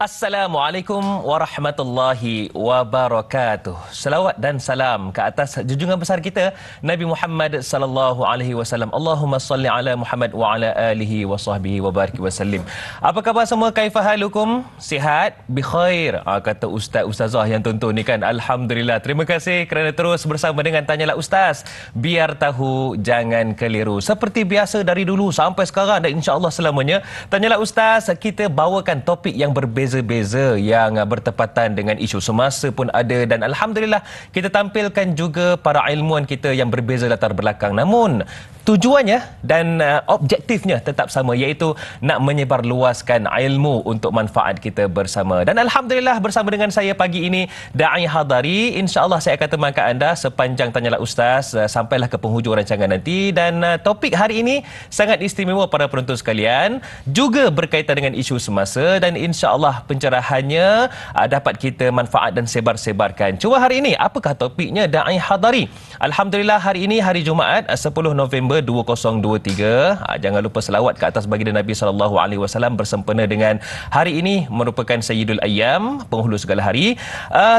Assalamualaikum warahmatullahi wabarakatuh. Selawat dan salam ke atas junjungan besar kita Nabi Muhammad sallallahu alaihi wasallam. Allahumma salli ala Muhammad wa ala alihi wa sahbihi wa barik wasallim. Apa khabar semua? Kaifa halukum? Sihat? Bi khair. Kata ustazah yang tonton ni kan. Alhamdulillah. Terima kasih kerana terus bersama dengan Tanyalah Ustaz. Biar tahu, jangan keliru. Seperti biasa dari dulu sampai sekarang dan insya-Allah selamanya, Tanyalah Ustaz kita bawakan topik yang berbeza-beza yang bertepatan dengan isu semasa pun ada, dan alhamdulillah kita tampilkan juga para ilmuwan kita yang berbeza latar belakang, namun tujuannya dan objektifnya tetap sama, iaitu nak menyebarluaskan ilmu untuk manfaat kita bersama. Dan alhamdulillah bersama dengan saya pagi ini Da'i Hadari. InsyaAllah saya akan temankan anda sepanjang Tanyalah Ustaz sampailah ke penghujung rancangan nanti. Dan topik hari ini sangat istimewa para penonton sekalian, juga berkaitan dengan isu semasa, dan insyaAllah pencerahannya dapat kita manfaat dan sebar-sebarkan. Cuma hari ini apakah topiknya Da'i Hadari? Alhamdulillah hari ini hari Jumaat 10 November 2023. Jangan lupa selawat ke atas baginda Nabi sallallahu alaihi wasallam bersempena dengan hari ini merupakan Sayyidul Ayyam, penghulu segala hari.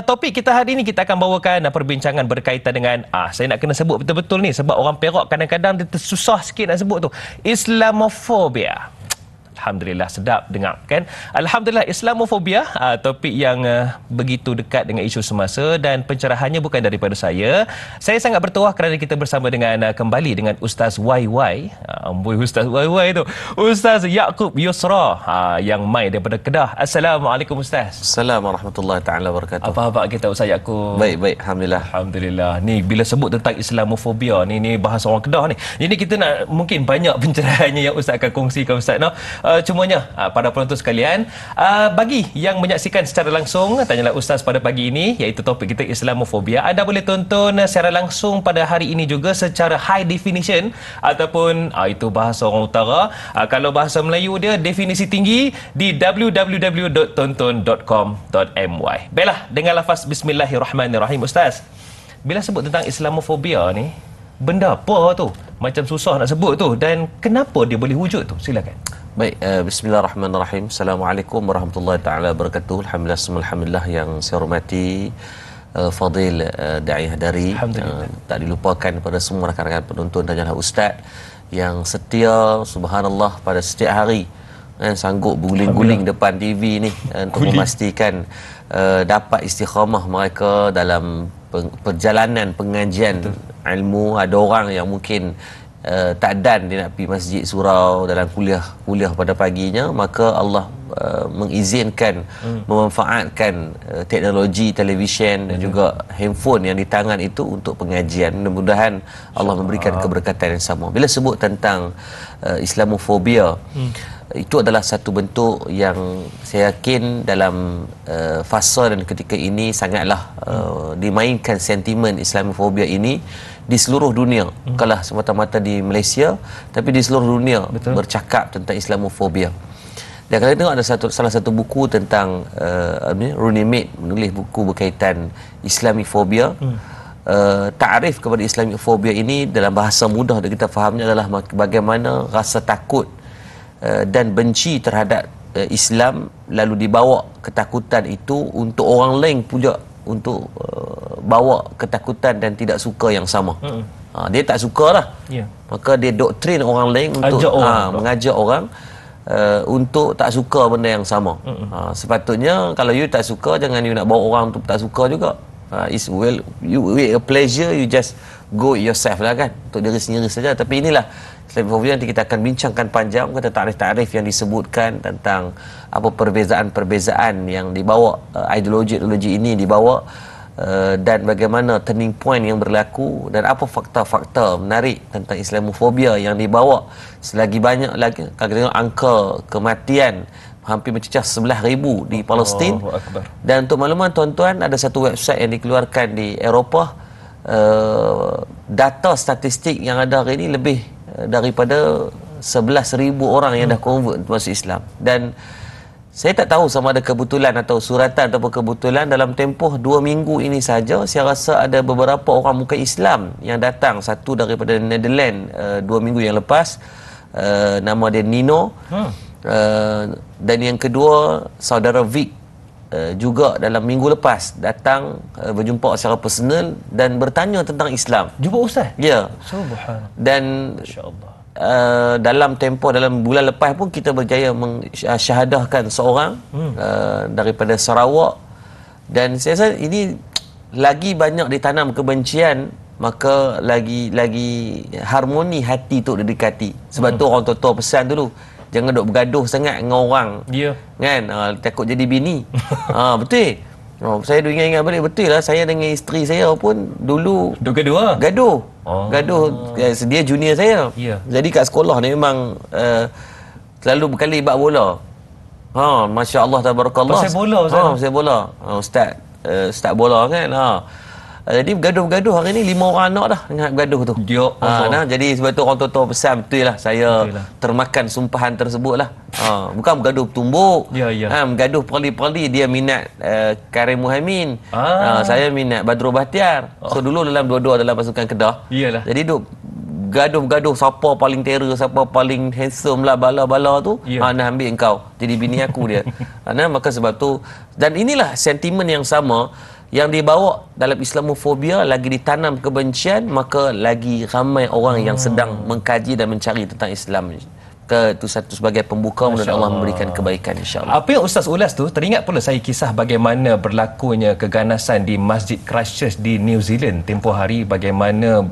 Topik kita hari ini kita akan bawakan perbincangan berkaitan dengan saya nak kena sebut betul-betul ni sebab orang Perak kadang-kadang dia tersusah sikit nak sebut tu. Islamofobia. Alhamdulillah, sedap dengar kan. Alhamdulillah, Islamofobia, topik yang begitu dekat dengan isu semasa, dan pencerahannya bukan daripada saya. Saya sangat bertuah kerana kita bersama dengan kembali dengan Ustaz YY. Ustaz YY tu Ustaz Yaqub Yusra yang mai daripada Kedah. Assalamualaikum Ustaz. Assalamualaikum warahmatullahi taala wabarakatuh. Apa khabar kita Ustaz Yaqub? Baik, alhamdulillah. Alhamdulillah. Ni bila sebut tentang Islamofobia ni bahasa orang Kedah ni. Jadi kita nak mungkin banyak pencerahannya yang Ustaz akan kongsikan Ustaz. Cumanya para penonton sekalian, bagi yang menyaksikan secara langsung Tanyalah Ustaz pada pagi ini, iaitu topik kita Islamofobia, anda boleh tonton secara langsung pada hari ini juga secara high definition ataupun itu bahasa orang utara. Kalau bahasa Melayu dia definisi tinggi di www.tonton.com.my. Baiklah, dengan lafaz bismillahirrahmanirrahim. Ustaz, bila sebut tentang Islamofobia ni, benda apa tu? Macam susah nak sebut tu, dan kenapa dia boleh wujud tu? Silakan. Baik, bismillahirrahmanirrahim. Assalamualaikum warahmatullahi taala wabarakatuh. Alhamdulillah yang saya hormati Fadil Da'i Hadari. Tak dilupakan pada semua rakan-rakan penonton Tanyalah Ustaz yang setia, subhanallah, pada setiap hari sanggup berguling-guling depan TV ni untuk memastikan dapat istiqamah mereka dalam perjalanan pengajian. Betul. Ilmu. Ada orang yang mungkin tak dan dia nak pergi masjid surau dalam kuliah pada paginya, maka Allah mengizinkan memanfaatkan teknologi televisyen dan juga handphone yang di tangan itu untuk pengajian. Mudah-mudahan Allah memberikan keberkatan yang sama. Bila sebut tentang Islamofobia, itu adalah satu bentuk yang saya yakin dalam fasa dan ketika ini sangatlah dimainkan sentimen Islamofobia ini di seluruh dunia. Bukanlah semata-mata di Malaysia, tapi di seluruh dunia. Betul. Bercakap tentang Islamofobia. Dan kalau tengok ada salah satu buku tentang Rooney Mate menulis buku berkaitan Islamofobia. Ta'rif kepada Islamofobia ini dalam bahasa mudah untuk kita fahamnya adalah bagaimana rasa takut dan benci terhadap Islam, lalu dibawa ketakutan itu untuk orang lain pula untuk bawa ketakutan dan tidak suka yang sama. Dia tak suka lah. Maka dia doktrin orang lain untuk mengajak orang untuk tak suka benda yang sama. Sepatutnya kalau you tak suka, jangan you nak bawa orang untuk tak suka juga. It's you with a pleasure, you just go yourself lah kan, untuk diri sendiri saja. Tapi inilah Islamofobia, nanti kita akan bincangkan panjang kata tarikh-tarikh yang disebutkan tentang apa perbezaan yang dibawa, ideologi ini dibawa, dan bagaimana turning point yang berlaku, dan apa fakta-fakta menarik tentang Islamofobia yang dibawa. Selagi banyak lagi, kalau kita tengok angka kematian hampir mencecah 11,000 di Palestin. Dan untuk makluman tuan-tuan, ada satu website yang dikeluarkan di Eropah, data statistik yang ada hari ini lebih daripada 11,000 orang yang dah convert masuk Islam. Dan saya tak tahu sama ada kebetulan atau suratan atau kebetulan, dalam tempoh 2 minggu ini saja saya rasa ada beberapa orang muka Islam yang datang. Satu daripada Netherlands 2 minggu yang lepas, nama dia Nino. Dan yang kedua, saudara Vic juga dalam minggu lepas datang berjumpa secara personal dan bertanya tentang Islam. Jumpa Ustaz? Ya. Subhanallah. Dan Masya-Allah. Dalam bulan lepas pun kita berjaya mensyahadahkan seorang daripada Sarawak, dan saya rasa ini lagi banyak ditanam kebencian, maka lagi harmoni hati tu didekati. Sebab tu orang tua-tua pesan dulu, jangan duk bergaduh sangat dengan orang. Ya. Kan? Takut jadi bini. Betul. Saya ingat balik, betul lah, saya dengan isteri saya pun dulu gaduh. Dia junior saya. Ya. Jadi kat sekolah ni memang selalu berkali bab bola. Masya-Allah tabarakallah. Pasal bola Pasal bola. Ustaz bola kan. Jadi bergaduh hari ni 5 orang anak dah dengan bergaduh tu. Jadi sebab tu orang tua-tua pesan, betul lah saya termakan sumpahan tersebut lah. Bukan bergaduh bertumbuk. Bergaduh perli-perli. Dia minat Karim Muhammad. Saya minat Badrul Bahtiar. So dulu dua-dua dalam pasukan Kedah. Jadi duk gaduh-gaduh siapa paling terror, siapa paling handsome lah, bala-bala tu. Nak ambil engkau jadi bini aku dia. Maka sebab tu, dan inilah sentimen yang sama yang dibawa dalam Islamofobia, lagi ditanam kebencian, maka lagi ramai orang yang sedang mengkaji dan mencari tentang Islam. Itu satu sebagai pembuka, mudah Allah memberikan kebaikan, insya-Allah. Apa yang Ustaz ulas tu, teringat pula saya kisah bagaimana berlakunya keganasan di Masjid Christchurch di New Zealand tempoh hari, bagaimana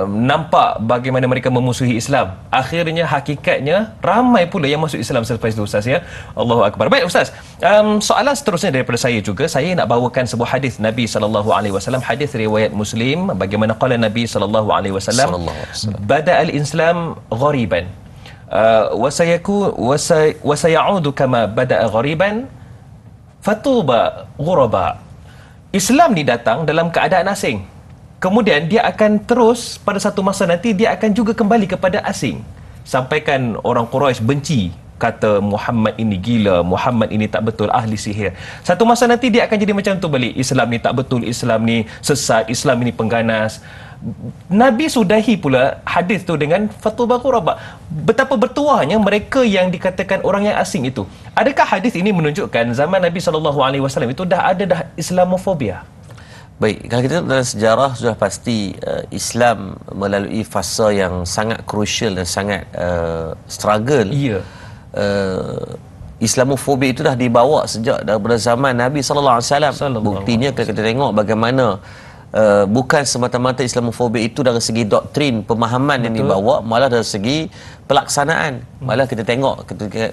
nampak bagaimana mereka memusuhi Islam. Akhirnya hakikatnya ramai pula yang masuk Islam selepas itu, Ustaz, ya. Allahu akbar. Baik Ustaz, soalan seterusnya daripada saya juga, saya nak bawakan sebuah hadis Nabi SAW, hadis riwayat Muslim, bagaimana qala Nabi SAW, bada al-Islam ghariban wasayaudu kama bada'a ghariban fatuba ghuraba. Islam ni datang dalam keadaan asing, kemudian dia akan terus pada satu masa nanti dia akan juga kembali kepada asing. Sampaikan orang Quraisy benci, kata Muhammad ini gila, Muhammad ini tak betul, ahli sihir. Satu masa nanti dia akan jadi macam tu balik, Islam ni tak betul, Islam ni sesat, Islam ini pengganas. Nabi sudahi pula hadis tu dengan fatwa ghuraba. Betapa bertuahnya mereka yang dikatakan orang yang asing itu. Adakah hadis ini menunjukkan zaman Nabi SAW itu dah ada Islamofobia? Baik, kalau kita dalam sejarah sudah pasti Islam melalui fasa yang sangat crucial dan sangat struggle. Islamofobia itu dah dibawa sejak daripada zaman Nabi SAW. Buktinya kalau kita tengok bagaimana bukan semata-mata Islamofobia itu dari segi doktrin, pemahaman yang dibawa, malah dari segi pelaksanaan. Malah kita tengok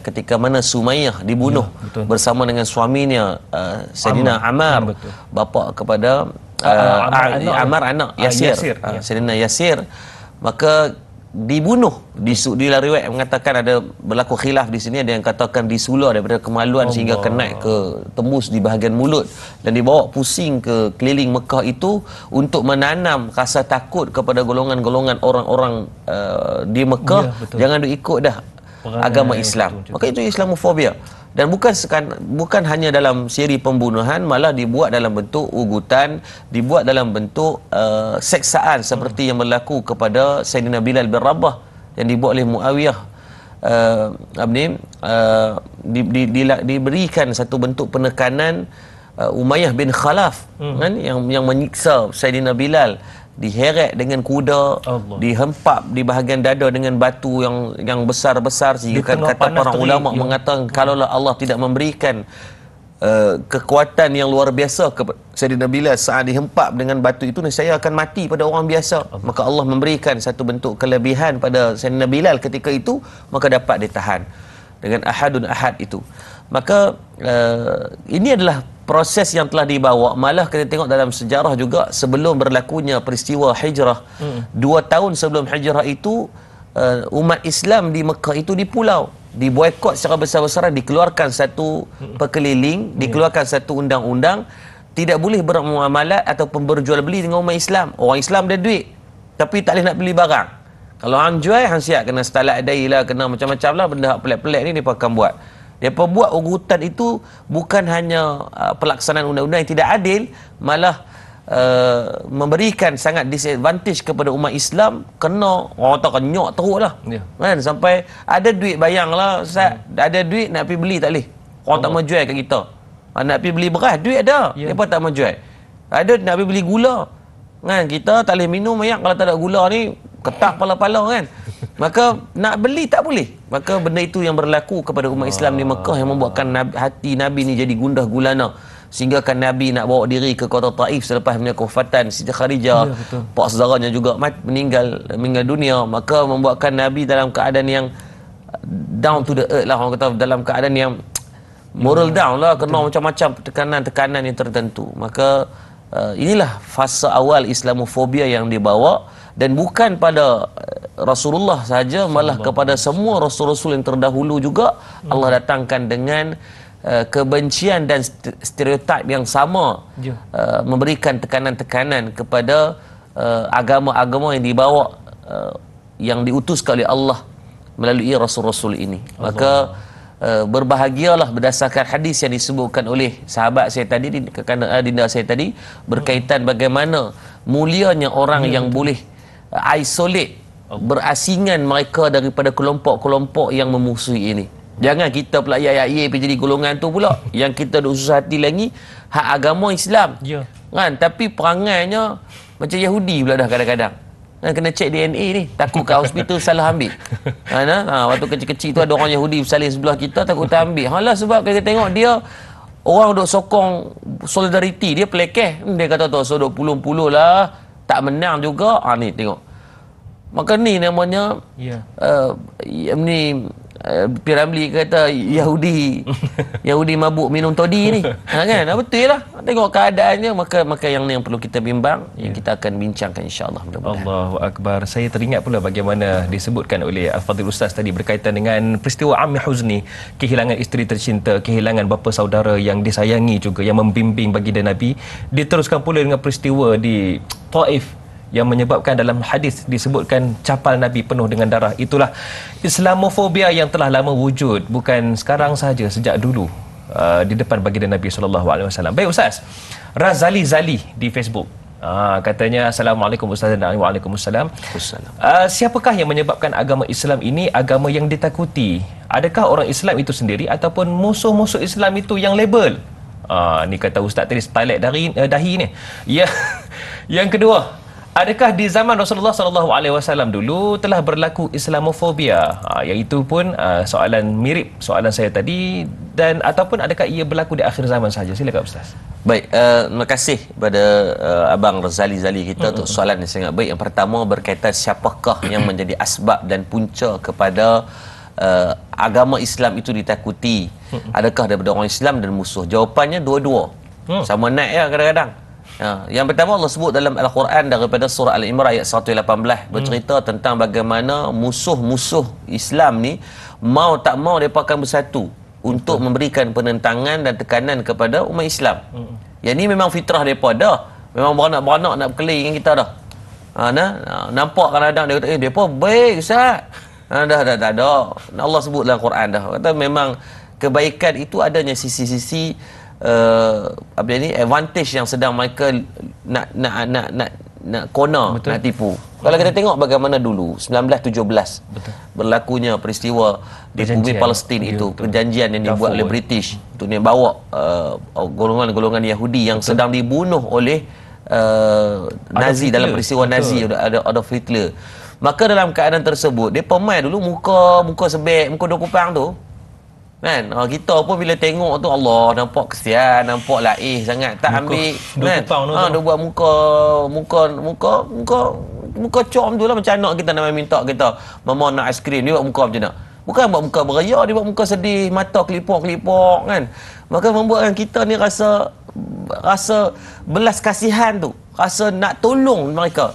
ketika mana Sumayyah dibunuh bersama dengan suaminya Sayyidina Ammar, bapa kepada Ammar anak Yasir. Sayyidina Yasir, maka dibunuh. Di riwayat mengatakan ada berlaku khilaf di sini, ada yang katakan disula daripada kemaluan sehingga kena ke tembus di bahagian mulut dan dibawa pusing ke keliling Mekah itu untuk menanam rasa takut kepada golongan-golongan orang-orang di Mekah. Jangan ikut dah agama Islam. Maka itu Islamofobia. Dan bukan hanya dalam siri pembunuhan, malah dibuat dalam bentuk ugutan, dibuat dalam bentuk seksaan seperti yang berlaku kepada Sayyidina Bilal bin Rabah yang dibuat oleh Muawiyah. Diberikan satu bentuk penekanan Umayyah bin Khalaf, kan, yang menyiksa Sayyidina Bilal, diheret dengan kuda, dihempap di bahagian dada dengan batu yang besar-besar, sehingga kata para ulama mengatakan kalaulah Allah tidak memberikan kekuatan yang luar biasa kepada Sayyidina Bilal saat dihempap dengan batu itu, saya akan mati pada orang biasa. Maka Allah memberikan satu bentuk kelebihan pada Sayyidina Bilal ketika itu, maka dapat ditahan dengan ahadun ahad itu. Maka ini adalah proses yang telah dibawa. Malah kita tengok dalam sejarah juga, sebelum berlakunya peristiwa hijrah, 2 tahun sebelum hijrah itu, umat Islam di Mekah itu dipulau, diboikot secara besar-besaran, dikeluarkan satu perkeliling, dikeluarkan satu undang-undang, tidak boleh bermuamalat ataupun berjual beli dengan umat Islam. Orang Islam ada duit tapi tak boleh nak beli barang. Kalau hang jual, hang siap kena stalak dai lah, kena macam-macam lah, benda pelik-pelik ni dia akan buat. Dia buat ugutan itu bukan hanya pelaksanaan undang-undang yang tidak adil, malah memberikan sangat disadvantage kepada umat Islam, kena orang tak kenyok teruk lah. Kan sampai ada duit, bayanglah Ustaz, ada duit nak pergi beli tak boleh. Orang tak mau jual kat kita. Nak pergi beli beras, duit ada, depa tak mau jual. Ada nak pergi beli gula. Kan kita tak boleh minum ayak kalau tak ada gula ni, ketak pala-pala kan. Maka nak beli tak boleh. Maka benda itu yang berlaku kepada umat Islam di Mekah yang membuatkan hati Nabi ni jadi gundah gulana, sehingga kan Nabi nak bawa diri ke kota Taif selepas punya kewafatan Siti Khadijah, pak saudaranya juga meninggal dunia. Maka membuatkan Nabi dalam keadaan yang down to the earth lah, orang kata dalam keadaan yang moral down lah, kena macam-macam tekanan-tekanan yang tertentu. Maka inilah fasa awal Islamofobia yang dibawa, dan bukan pada Rasulullah saja, malah kepada semua rasul-rasul yang terdahulu juga Allah datangkan dengan kebencian dan stereotip yang sama, memberikan tekanan-tekanan kepada agama-agama yang dibawa, yang diutuskan oleh Allah melalui rasul-rasul ini. Maka berbahagialah berdasarkan hadis yang disebutkan oleh sahabat saya tadi, adinda saya tadi, berkaitan bagaimana mulianya orang yang boleh isolate, berasingan mereka daripada kelompok-kelompok yang memusuhi ini. Jangan kita pula pergi jadi golongan tu pula yang kita duk susah hati lagi hak agama Islam. Kan, tapi perangainya macam Yahudi pula dah kadang-kadang. Kena cek DNA ni, takut kat hospital salah ambil. Waktu kecil-kecil tu ada orang Yahudi bersalin sebelah kita, takut kita ambil. Halah, sebab kita tengok dia orang duk sokong solidariti, dia pelekeh. Dia kata tu so duk puluh-puluh lah, tak menang juga. Ni tengok. Maka ni namanya ni Piramli kata Yahudi mabuk minum todi ni. Kan? Betul lah. Tengok keadaannya, maka yang ni yang perlu kita bimbang, yang kita akan bincangkan insya-Allah, mudah-mudahan. Allahu akbar. Saya teringat pula bagaimana disebutkan oleh Al-Fadhil Ustaz tadi berkaitan dengan peristiwa Ammi Huzni, kehilangan isteri tercinta, kehilangan bapa saudara yang disayangi juga, yang membimbing baginda Nabi. Diteruskan pula dengan peristiwa di Taif yang menyebabkan dalam hadis disebutkan capal Nabi penuh dengan darah. Itulah Islamofobia yang telah lama wujud, bukan sekarang sahaja, sejak dulu di depan baginda Nabi SAW. Baik Ustaz, Razali Zali di Facebook katanya, Assalamualaikum Ustaz dan Waalaikumsalam. Siapakah yang menyebabkan agama Islam ini agama yang ditakuti? Adakah orang Islam itu sendiri ataupun musuh-musuh Islam itu yang label? Ni kata Ustaz tadi stylek dari dahi ni. Yang kedua, adakah di zaman Rasulullah SAW dulu telah berlaku Islamofobia? Iaitu pun soalan mirip soalan saya tadi, dan ataupun adakah ia berlaku di akhir zaman saja? Silakan Ustaz. Baik, terima kasih kepada Abang Razali Zali kita untuk soalan yang sangat baik. Yang pertama berkaitan siapakah yang menjadi asbab dan punca kepada agama Islam itu ditakuti? Adakah daripada orang Islam dan musuh? Jawapannya dua-dua. Sama naik ya kadang-kadang. Yang pertama Allah sebut dalam Al-Quran daripada surah Al-Imran ayat 118, bercerita tentang bagaimana musuh-musuh Islam ni mau tak mau mereka akan bersatu untuk memberikan penentangan dan tekanan kepada umat Islam. Yang ni memang fitrah mereka dah. Memang beranak-beranak nak berkelahi dengan kita dah. Nampak kadang-kadang dia kata, mereka baik Ustaz. Dah ada. Allah sebut dalam Quran dah. Kata memang kebaikan itu adanya sisi-sisi advantage yang sedang mereka nak corner, nak tipu. Kalau kita tengok bagaimana dulu 1917 berlakunya peristiwa di bumi Palestin itu, perjanjian yang dibuat oleh British untuk dia bawa golongan-golongan Yahudi yang sedang dibunuh oleh Nazi dalam peristiwa Nazi, ada Adolf Hitler. Maka dalam keadaan tersebut dia pemain dulu muka sebek, muka dua kupang tu. Kan, kita pun bila tengok tu Allah nampak kesian, nampak laih sangat, tak ambil kan. Dia buat muka com tu lah, macam anak kita nak minta kita, mama nak aiskrim, dia buat muka macam nak. Bukan buat muka beria, dia buat muka sedih, mata kelipok-kelipok kan. Maka membuatkan kita ni rasa belas kasihan tu, rasa nak tolong mereka.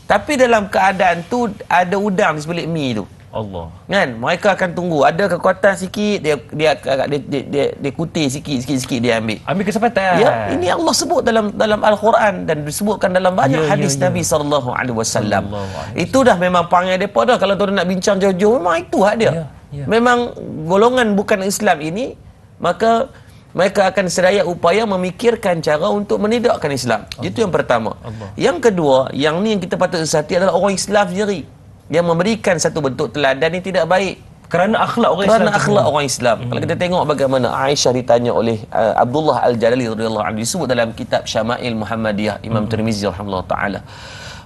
Tapi dalam keadaan tu ada udang di sebelah mi tu. Allah. Kan, mereka akan tunggu ada kekuatan sikit, dia kuti sikit dia ambil kesempatan. Ya, ini Allah sebut dalam Al-Quran dan disebutkan dalam banyak hadis Nabi sallallahu alaihi wasallam. Itu dah memang perangai depa dah. Kalau tuan nak bincang jauh-jauh, memang itu hak dia. Memang golongan bukan Islam ini, maka mereka akan sedaya upaya memikirkan cara untuk menidakkan Islam. Itu yang pertama. Yang kedua, yang ni yang kita patut sesati adalah orang Islam sendiri yang memberikan satu bentuk teladan yang tidak baik. Kerana akhlak orang Islam. Kalau kita tengok bagaimana Aisyah ditanya oleh Abdullah Al-Jalali radhiyallahu anhu, disebut dalam kitab Syama'il Muhammadiyah Imam Tirmizi rahimahullah taala.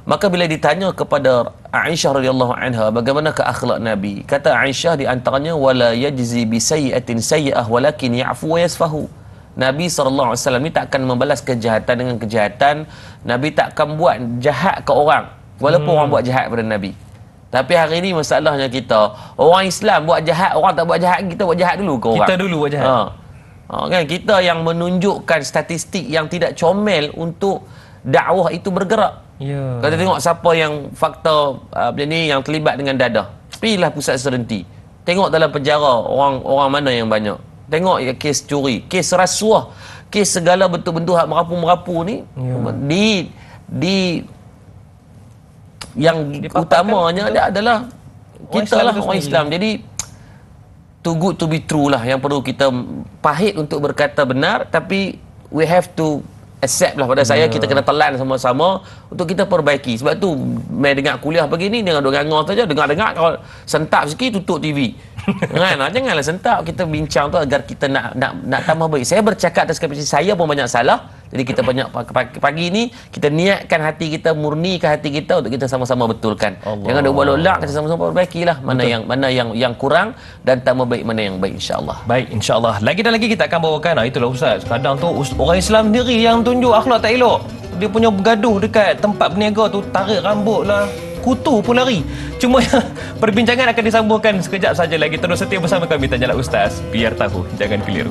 Maka bila ditanya kepada Aisyah radhiyallahu anha bagaimana ke akhlak Nabi, kata Aisyah di antaranya wala yajzi bi sayyi'atin sayyi'ah walakin ya'fu wa yasfahu. Nabi SAW ni tak akan membalas kejahatan dengan kejahatan. Nabi tak akan buat jahat ke orang walaupun orang buat jahat pada Nabi. Tapi hari ni masalahnya kita, orang Islam buat jahat, orang tak buat jahat, kita buat jahat dulu ke orang. Kita dulu buat jahat. Kan kita yang menunjukkan statistik yang tidak comel untuk dakwah itu bergerak. Kalau kita tengok siapa yang faktor ni yang terlibat dengan dadah, pergilah pusat serenti. Tengok dalam penjara orang mana yang banyak. Tengok kes curi, kes rasuah, kes segala bentuk-bentuk hak merapu-merapu ni yang utamanya adalah kita lah orang Islam. Jadi too good to be true lah yang perlu kita pahit untuk berkata benar, tapi we have to accept lah. Pada saya kita kena telan sama-sama untuk kita perbaiki. Sebab tu main dengar kuliah begini dengan dengar saja, dengar kalau sentap sikit tutup TV. Kan? Janganlah sentap, kita bincang tu agar kita nak tambah baik. Saya bercakap atas kapasiti saya pun banyak salah. Jadi kita banyak pagi ni kita niatkan hati kita, murnikan hati kita untuk kita sama-sama betulkan. Jangan duk buat lolak, kita sama-sama perbaikilah mana yang kurang dan tambah baik mana yang baik, insya-Allah. Baik, insya-Allah. Lagi dan lagi kita akan bawakan. Itulah Ustaz, kadang tu orang Islam sendiri yang tunjuk akhlak tak elok. Dia punya bergaduh dekat tempat berniaga tu, tarik rambut lah, kutu pun lari. Cuma perbincangan akan disambungkan sekejap saja lagi. Terus setia bersama kami Tanyalah Ustaz, biar tahu jangan keliru.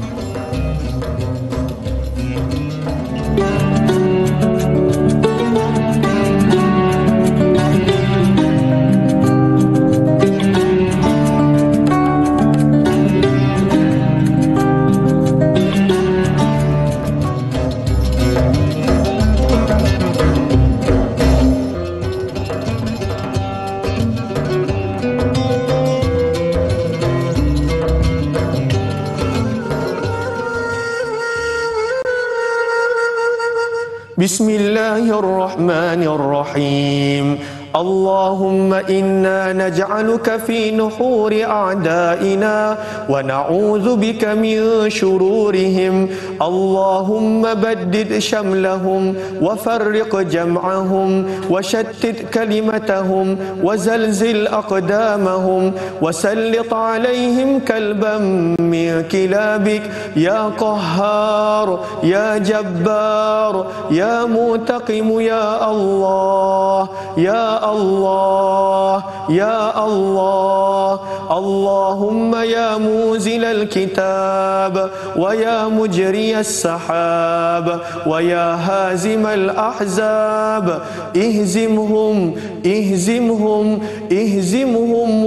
Bismillahirrahmanirrahim. Allahumma inna naj'aluka fi nuhuri a'daina wa na'udzu bika min shururihim. Allahumma baddid shamlahum wa farriq jam'ahum wa shattit kalimatahum wa zalzil aqdamahum wa sallit 'alaihim kalban min kilabik ya qahhar ya jabbar ya muntaqim ya Allah ya Allah ya Allah. Allahumma ya muzilal kitab wa ya mujriyas sahab wa ya hazimal ahzab ihzimhum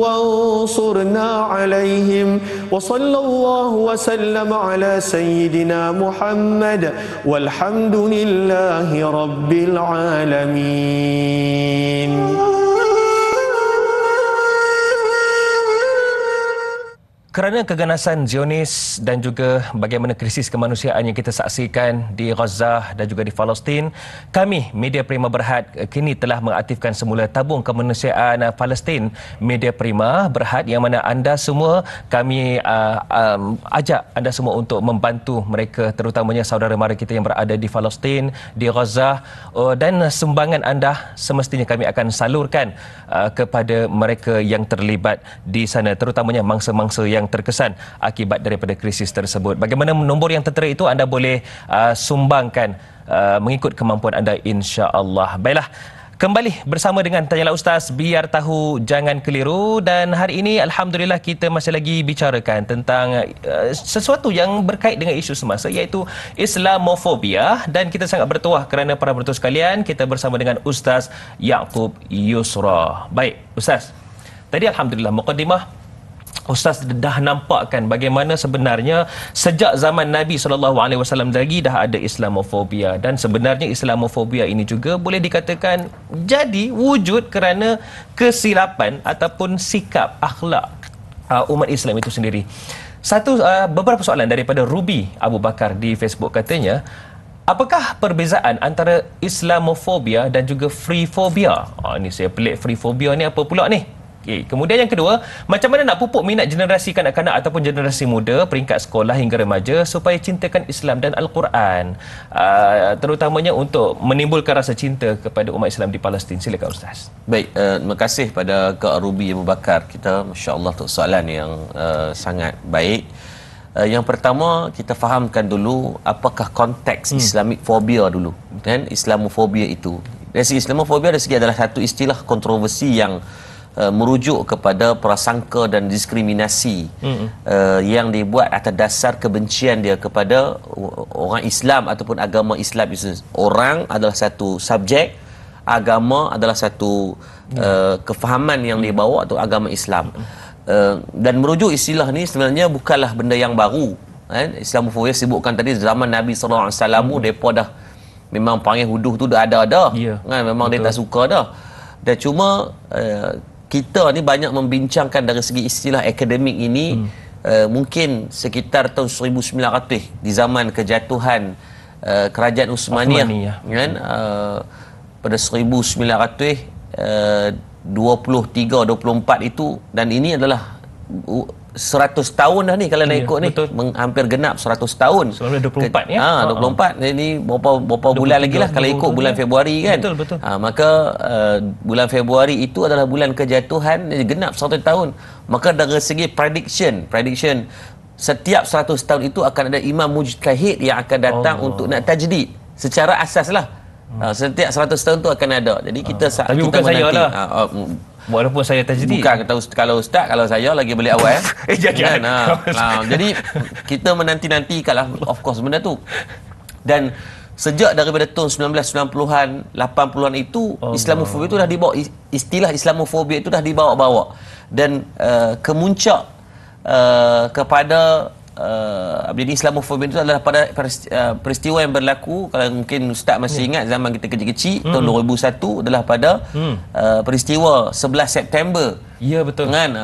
wansurna alaihim. Wa sallallahu wa sallam ala sayyidina Muhammad walhamdulillahi rabbil alamin. Kerana keganasan Zionis dan juga bagaimana krisis kemanusiaan yang kita saksikan di Gaza dan juga di Palestin, kami Media Prima Berhad kini telah mengaktifkan semula tabung kemanusiaan Palestin Media Prima Berhad, yang mana anda semua kami ajak anda semua untuk membantu mereka, terutamanya saudara mara kita yang berada di Palestin, di Gaza, dan sumbangan anda semestinya kami akan salurkan kepada mereka yang terlibat di sana, terutamanya mangsa-mangsa yang terkesan akibat daripada krisis tersebut. Bagaimana nombor yang tertera itu anda boleh sumbangkan mengikut kemampuan anda, insya-Allah. Baiklah, kembali bersama dengan Tanyalah Ustaz, biar tahu jangan keliru. Dan hari ini alhamdulillah kita masih lagi bicarakan tentang sesuatu yang berkait dengan isu semasa, iaitu Islamofobia. Dan kita sangat bertuah kerana para penonton sekalian, kita bersama dengan Ustaz Yaqub Yusra. Baik Ustaz, tadi alhamdulillah mukadimah Ustaz dah nampakkan bagaimana sebenarnya sejak zaman Nabi SAW lagi dah ada Islamofobia, dan sebenarnya Islamofobia ini juga boleh dikatakan jadi wujud kerana kesilapan ataupun sikap akhlak umat Islam itu sendiri. Beberapa soalan daripada Ruby Abu Bakar di Facebook katanya, apakah perbezaan antara Islamofobia dan juga freephobia? Ini saya pelik, freephobia ni apa pula ni? Okay. Kemudian yang kedua, macam mana nak pupuk minat generasi kanak-kanak ataupun generasi muda peringkat sekolah hingga remaja supaya cintakan Islam dan Al-Quran, terutamanya untuk menimbulkan rasa cinta kepada umat Islam di Palestin. Silakan Ustaz. Baik, terima kasih pada Kak Ruby Abu Bakar. Kita masya-Allah untuk soalan yang sangat baik. Yang pertama, kita fahamkan dulu apakah konteks Islamic phobia dulu. Dan Islamofobia itu, dari segi Islamofobia dari segi adalah satu istilah kontroversi yang merujuk kepada prasangka dan diskriminasi yang dibuat atas dasar kebencian dia kepada orang Islam ataupun agama Islam. Orang adalah satu subjek, agama adalah satu kefahaman yang dibawa untuk agama Islam. Dan merujuk istilah ni sebenarnya bukanlah benda yang baru. Islamofobia sebutkan tadi zaman Nabi SAW, mereka dah memang panggil huduh tu dah ada dah. Memang betul. Dia tak suka dah. Dan cuma kita ni banyak membincangkan dari segi istilah akademik ini, mungkin sekitar tahun 1900 di zaman kejatuhan kerajaan Uthmaniyah. Kan? Pada 1923-24 itu, dan ini adalah 100 tahun dah ni kalau nak ikut ni. Hampir genap 100 tahun. 24 ya. 24. Jadi berapa bulan lagi lah kalau ikut bulan Februari kan. Betul. Maka bulan Februari itu adalah bulan kejatuhan, genap 100 tahun. Maka dari segi prediction setiap 100 tahun itu akan ada imam mujtahid yang akan datang untuk nak tajdid secara asas lah. Setiap 100 tahun tu akan ada. Jadi kita tapi kita bukan menanti, saya lah. Walaupun saya tajdid. Bukan kalau ustaz, kalau saya lagi balik awal. Jangan. Jadi kita menanti-nantikanlah of course benda tu. Dan sejak daripada tahun 1990-an, 80-an itu Islamofobia itu dah dibawa, istilah Islamofobia itu dah dibawa-bawa. Dan kemuncak kepada jadi Islamofobia itu adalah pada peristiwa yang berlaku, kalau mungkin ustaz masih ingat zaman kita kecil-kecil, tahun 2001 adalah pada peristiwa 11 September. Ya betul. Kan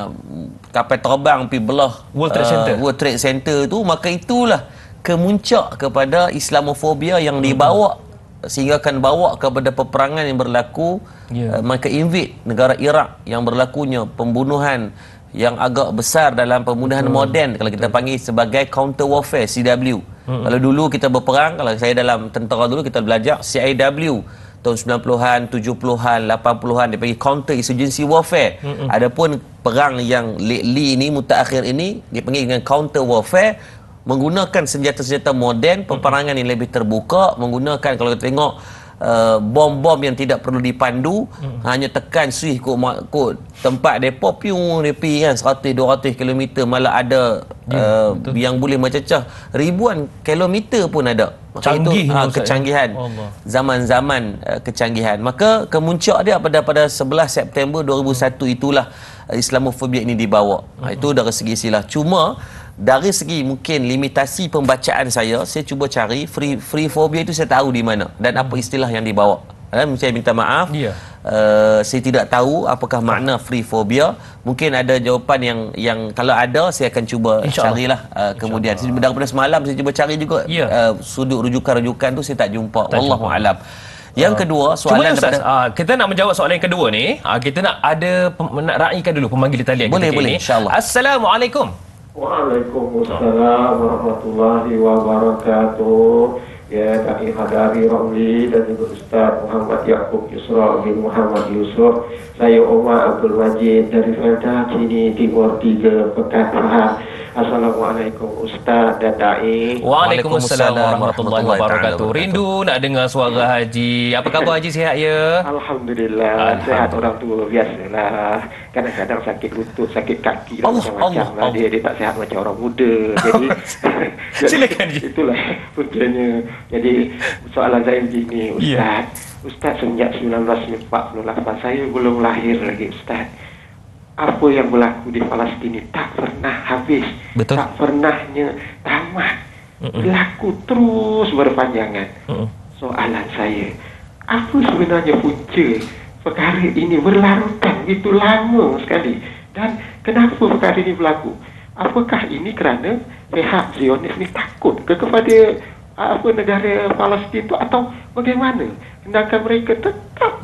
kapal terbang pergi belah World Trade Center tu, maka itulah kemuncak kepada Islamofobia yang dibawa sehingga akan bawa kepada peperangan yang berlaku. Mereka invade negara Iraq yang berlakunya pembunuhan yang agak besar dalam pembunuhan moden, kalau kita panggil sebagai counter warfare, CW. Kalau dulu kita berperang, kalau saya dalam tentera dulu kita belajar CIW tahun 90-an, 70-an, 80-an, dia panggil counter insurgency warfare. Adapun perang yang lately ini, mutaakhir ini, dia panggil dengan counter warfare, menggunakan senjata-senjata moden, peperangan yang lebih terbuka, menggunakan, kalau kita tengok, bom-bom yang tidak perlu dipandu, hanya tekan switch kot tempat depa piu depi kan 100-200 km, malah ada yang boleh mencecah ribuan kilometer pun ada. Canggih itu kecanggihan zaman-zaman kecanggihan. Maka kemuncak dia pada 11 September 2001 itulah Islamofobia ini dibawa. Itu dari segi istilah. Cuma dari segi mungkin limitasi pembacaan saya cuba cari freephobia itu saya tahu di mana dan apa istilah yang dibawa. Saya minta maaf. Saya tidak tahu apakah makna freephobia. Mungkin ada jawapan yang kalau ada saya akan cuba carilah kemudian. Daripada semalam saya cuba cari juga sudut rujukan-rujukan tu saya tak jumpa. Wallahu alam. Yang kedua, soalan Ustaz, kita nak menjawab soalan yang kedua ni. Kita nak raikan dulu pemanggil talian kita boleh, insya-Allah. Assalamualaikum. Waalaikumsalam warahmatullahi wabarakatuh. Ya, kami Hadari Ramli dan juga Ustaz Muhammad Yaqub Yusra bin Muhammad Yusuf. Saya Omar Abdul Majid dari Felda Kini Timur 3 Pekanbaran. Assalamualaikum Ustaz dan Da'i. Waalaikumsalam warahmatullahi wabarakatuh. Rindu nak dengar suara Haji. Apa khabar Haji, sihat ya? Alhamdulillah. Sihat orang tua biasalah. Kadang-kadang sakit lutut, sakit kaki dan macam-macam lah. Dia tak sihat macam orang muda. Jadi silakan Haji. Itulah puncanya. Jadi soalan saya begini Ustaz. Ustaz, sejak 1948 saya belum lahir lagi Ustaz. Apa yang berlaku di Palestin ini tak pernah habis. Betul. Tak pernahnya tamat. Berlaku terus berpanjangan. Soalan saya, apa sebenarnya punca perkara ini berlarutan begitu lama sekali? Dan kenapa perkara ini berlaku? apakah ini kerana pihak Zionis ni takut kepada negara Palestin itu atau bagaimana? Sedangkan mereka tetap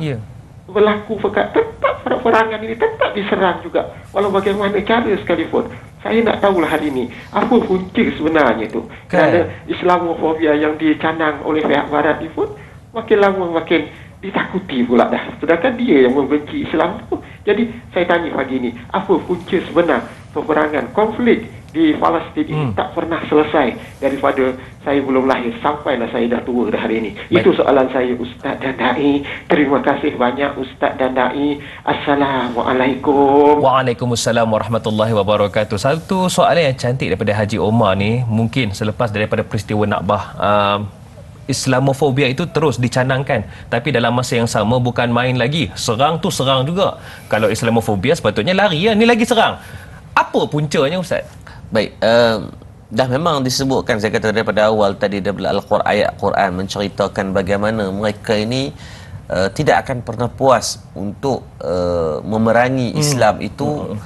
berlaku tetap perangan ini tetap diserang juga walau bagaimana cara sekalipun. Saya nak tahulah hari ini apa punca sebenarnya tu. Kerana Islamofobia yang dicanang oleh pihak barat ni pun makin lama makin ditakuti pula dah. Sedangkan dia yang membenci Islam tu. Jadi saya tanya pagi ini, apa punca sebenar peperangan konflik di Palestin ini tak pernah selesai daripada saya belum lahir sampailah saya dah tua dah hari ini. Itu soalan saya, Ustaz dan Dai. Terima kasih banyak Ustaz dan Dai. Assalamualaikum. Waalaikumsalam warahmatullahi wabarakatuh. Satu soalan yang cantik daripada Haji Omar ni, mungkin selepas daripada peristiwa Nakbah, Islamofobia itu terus dicanangkan, tapi dalam masa yang sama bukan main lagi. Serang tu serang juga. Kalau Islamofobia sepatutnya lari ya, ni lagi serang. Apa puncanya Ustaz? Baik, dah memang disebutkan, saya kata daripada awal tadi, daripada Al-Quran, ayat Quran menceritakan bagaimana mereka ini tidak akan pernah puas untuk memerangi Islam itu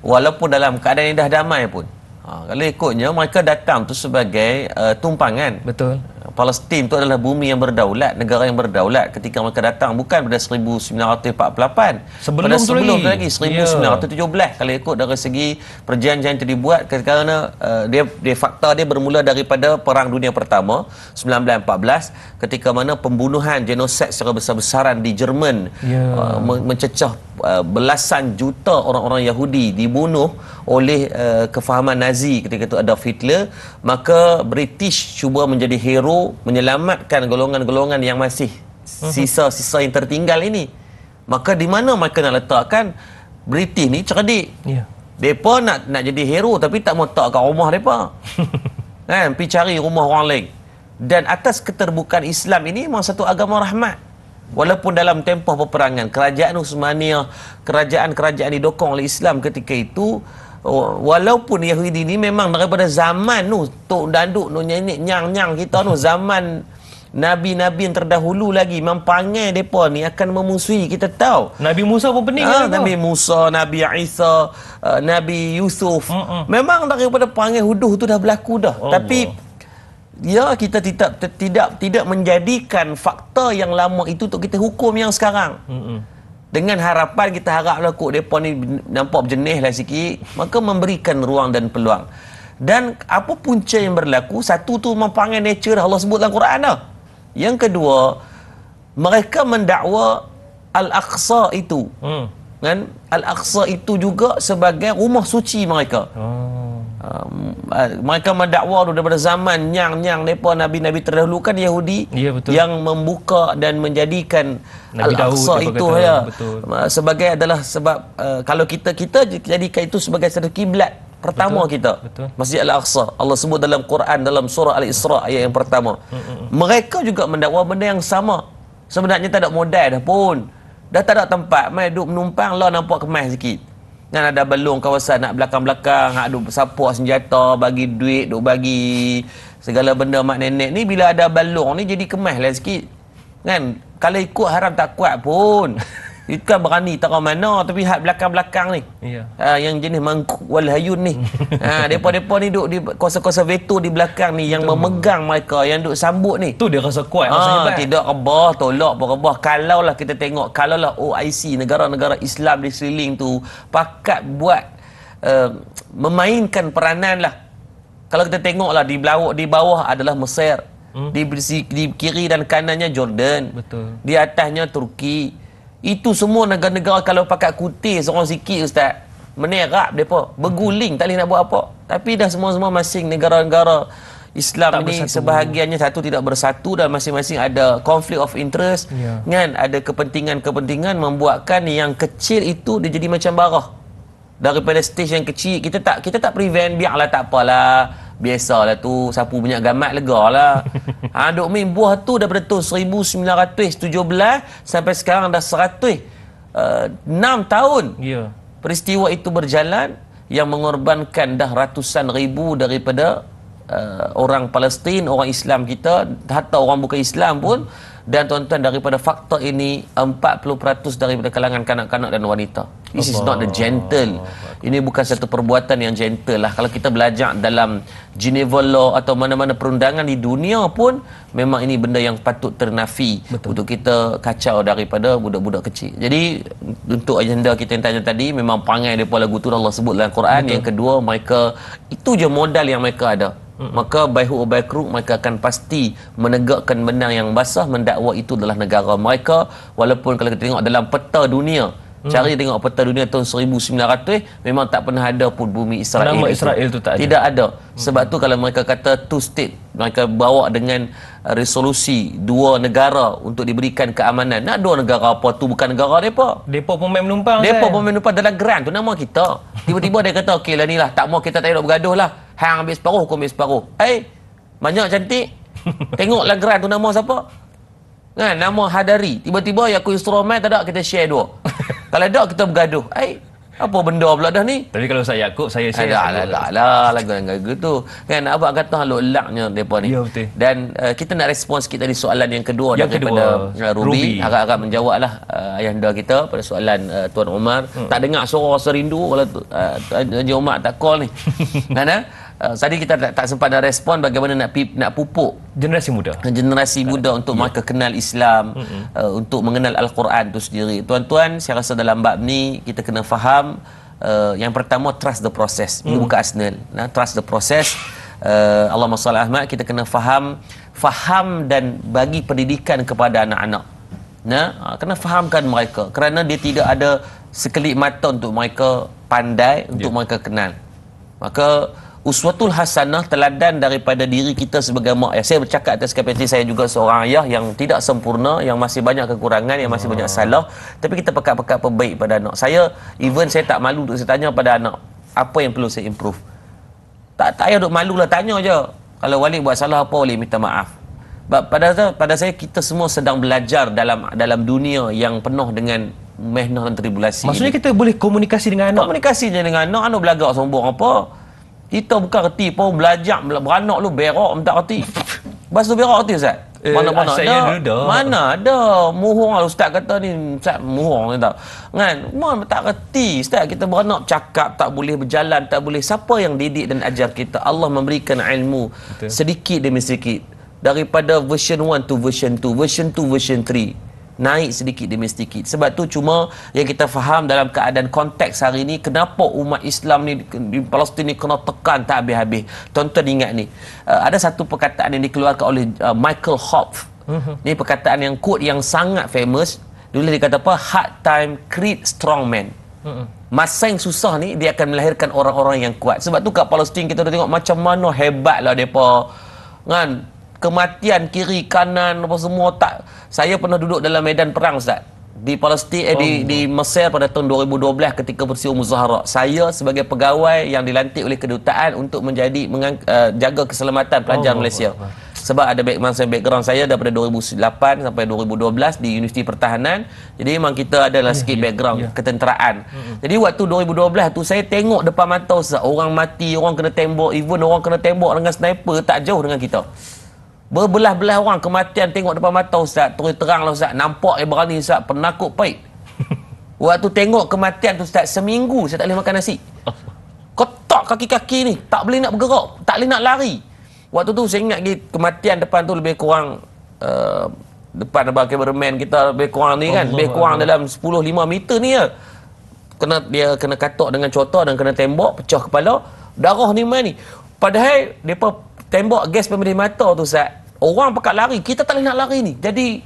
walaupun dalam keadaan yang dah damai pun. Kalau ikutnya mereka datang tu sebagai tumpangan. Betul. Palestin tu adalah bumi yang berdaulat, negara yang berdaulat ketika mereka datang, bukan pada 1948. Sebelum tu lagi 1917 kalau ikut dari segi perjanjian yang dibuat, kerana dia fakta dia bermula daripada Perang Dunia Pertama 1914 ketika mana pembunuhan genosid secara besar-besaran di Jerman mencecah belasan juta orang-orang Yahudi dibunuh oleh kefahaman Nazi ketika itu Adolf Hitler. Maka British cuba menjadi hero menyelamatkan golongan-golongan yang masih sisa-sisa yang tertinggal ini. Maka di mana mereka nak letakkan? British ni cerdik. Mereka nak jadi hero tapi tak mau letakkan rumah mereka. Kan, pergi cari rumah orang lain. Dan atas keterbukaan Islam ini memang satu agama rahmat. Walaupun dalam tempoh peperangan kerajaan Uthmaniyah, kerajaan-kerajaan didokong oleh Islam ketika itu, walaupun Yahudi ni memang daripada zaman tu tok danduk nu nyenik nyang-nyang kita tu, zaman nabi-nabi yang terdahulu lagi mempanggil depa ni akan memusuhi, kita tahu. Nabi Musa pun pening Nabi Musa, Nabi Isa, Nabi Yusuf. Memang daripada panggil huduh tu dah berlaku dah. Tapi ya, kita tidak menjadikan fakta yang lama itu untuk kita hukum yang sekarang. Dengan harapan kita haraplah kok mereka ni nampak berjenis lah sikit, maka memberikan ruang dan peluang. Dan apa punca yang berlaku? Satu tu mempanggil nature Allah sebut dalam Quran dah. Yang kedua, mereka mendakwa Al-Aqsa itu. Kan? Al-Aqsa itu juga sebagai rumah suci mereka. Mereka mendakwa daripada zaman nyang-nyang mereka nabi-nabi terdahulu kan Yahudi yang membuka dan menjadikan Al-Aqsa itu sebagai adalah sebab kalau kita jadikan itu sebagai satu kiblat pertama kita. Masjid Al-Aqsa Allah sebut dalam Quran dalam surah Al-Isra ayat yang pertama. Mereka juga mendakwa benda yang sama. Sebenarnya tak ada modal dah pun. Dah tak ada tempat mai duduk menumpang lah, nampak kemas sikit. Kan ada balung kawasan nak belakang-belakang, nak duk support senjata, bagi duit, duk bagi segala benda mak nenek ni. Bila ada balung ni jadi kemas lah sikit. Kan? Kalau ikut haram tak kuat pun. Itu kan berani tak tahu mana, tapi hak belakang-belakang ni. Yang jenis mangkuk wal hayun ni. Depa-depa ni duk di kuasa-kuasa veto di belakang ni yang memegang mereka, yang duk sambut ni. Tu dia rasa kuat, rasa hebat. Tidak rebah, tolak rebah. Kalaulah kita tengok, kalaulah OIC, negara-negara Islam di sekeliling tu pakat buat memainkan peranan lah. Kalau kita tengoklah di bawah adalah Mesir. Di kiri dan kanannya Jordan. Di atasnya Turki. Itu semua negara-negara kalau pakat kutir seorang sikit Ustaz, menerap mereka, berguling, tak boleh nak buat apa. Tapi dah semua-semua masing negara-negara Islam tak ini bersatu. Sebahagiannya satu tidak bersatu dan masing-masing ada conflict of interest. Kan, ada kepentingan-kepentingan membuatkan yang kecil itu dia jadi macam barah. Daripada stage yang kecil kita tak prevent, biarlah tak apalah. Biasalah tu, sapu minyak gamat lega lah. Duk main buah tu daripada tahun 1917 sampai sekarang dah 6 tahun. Peristiwa itu berjalan yang mengorbankan dah ratusan ribu daripada orang Palestin, orang Islam kita, hatta orang bukan Islam pun Dan tuan-tuan, daripada fakta ini 40% daripada kalangan kanak-kanak dan wanita. This is not the gentle. Ini bukan satu perbuatan yang gentle lah. Kalau kita belajar dalam Geneva Law atau mana-mana perundangan di dunia pun, memang ini benda yang patut ternafi. Betul. Untuk kita kacau daripada budak-budak kecil. Jadi untuk agenda kita yang tanya tadi, memang perangai mereka lagu tu Allah sebut dalam Quran. Betul. Yang kedua, mereka itu je modal yang mereka ada. Maka baik or baik crook, mereka akan pasti menegakkan benang yang basah, mendakwa itu adalah negara mereka. Walaupun kalau kita tengok dalam peta dunia, cari tengok peta dunia tahun 1900, memang tak pernah ada pun bumi Israel. Nama Israel itu tak ada. Tidak ada. Sebab tu kalau mereka kata two state, mereka bawa dengan resolusi dua negara untuk diberikan keamanan. Nak dua negara apa tu, bukan negara mereka. Mereka pun main menumpang. Mereka pun main menumpang dalam grant tu nama kita. Tiba-tiba dia kata okey lah ni lah, tak mau kita tak nak bergaduh lah. Hang ambil separuh, aku ambil separuh. Banyak cantik. Tengoklah grant tu nama siapa? Kan, nama Hadari. Tiba-tiba aku instrumen tak ada, kita share dua. Kalau ada kita bergaduh. Apa benda pula dah ni? Tapi kalau saya Yaakob, saya share. Lagu tu. Kan abang kata haluk laknya depa ni. Ya, betul. Dan kita nak respon sikit tadi soalan yang kedua daripada Ruby. Harap-harap menjawablah ayahanda kita pada soalan Tuan Omar. Tak dengar suara serindu kalau Haji Omar tak call ni. Tadi kita tak sempat nak respon bagaimana nak pupuk generasi muda untuk mereka kenal Islam, untuk mengenal Al-Quran itu sendiri. Tuan-tuan, saya rasa dalam bab ni kita kena faham yang pertama, trust the process. Ini bukan Arsenal. Trust the process. Allahumma salli Ahmad, kita kena faham dan bagi pendidikan kepada anak-anak. Kena fahamkan mereka, kerana dia tidak ada sekelip mata untuk mereka pandai, untuk mereka kenal. Maka uswatul hasanah, teladan daripada diri kita sebagai mak ayah. Saya bercakap atas kapasiti saya juga seorang ayah yang tidak sempurna, yang masih banyak kekurangan, yang masih banyak salah. Tapi kita pekat-pekat perbaik pada anak. Saya tak malu untuk saya tanya pada anak, apa yang perlu saya improve. Tak payah duk malu lah, tanya je. Kalau Walid buat salah apa, Walid minta maaf. Pada saya, kita semua sedang belajar dalam dunia yang penuh dengan mehnah dan tribulasi. Maksudnya kita boleh komunikasi dengan anak? Komunikasi je dengan anak belagak sombong apa. Kita bukan reti pun belajar beranak lu berak tak reti. Bas tu berak reti Ustaz. Mana-mana ada. Mana ada. Muhung Ustaz kata ni, Ustaz muhung tak. Kan? Mana tak reti. Ustaz kita beranak cakap tak boleh, berjalan tak boleh. Siapa yang didik dan ajar kita? Allah memberikan ilmu sedikit demi sedikit. Daripada version 1 to version 2, version 2 version 3. Naik sedikit demi sedikit. Sebab tu cuma yang kita faham dalam keadaan konteks hari ini, kenapa umat Islam ni di Palestin ni kena tekan tak habis-habis. Tuan-tuan ingat ni, ada satu perkataan yang dikeluarkan oleh Michael Hopf. Ni perkataan yang quote yang sangat famous. Dulu dia kata apa? Hard time create strong men. Masa yang susah ni dia akan melahirkan orang-orang yang kuat. Sebab tu kat Palestin kita dah tengok macam mana hebatlah depa. Kan? Kematian kiri kanan apa semua tak. Saya pernah duduk dalam medan perang Ustaz di Palestin di Mesir pada tahun 2012 ketika peristiwa Muzaharah. Saya sebagai pegawai yang dilantik oleh kedutaan untuk menjadi jaga keselamatan pelajar Malaysia. Sebab ada background saya daripada 2008 sampai 2012 di Universiti Pertahanan. Jadi memang kita adalah sikit background ketenteraan. Jadi waktu 2012 tu saya tengok depan mata Ustaz, orang mati, orang kena tembak, even orang kena tembak dengan sniper tak jauh dengan kita. Berbelah-belah orang kematian tengok depan mata Ustaz. Terus teranglah Ustaz, nampak berani Ustaz, penakut pahit. Waktu tengok kematian tu Ustaz, seminggu saya tak boleh makan nasi. Kotak kaki-kaki ni, tak boleh nak bergerak, tak boleh nak lari. Waktu tu saya ingat kematian depan tu lebih kurang depan abang cameraman kita lebih kurang ni kan, lebih kurang dalam 10-5 meter ni ya. Dia kena katok dengan cota dan kena tembak, pecah kepala, darah ni mana ni. Padahal depa tembak gas pemedih mata tu Ustaz. Orang pakat lari, kita tak boleh nak lari ni. Jadi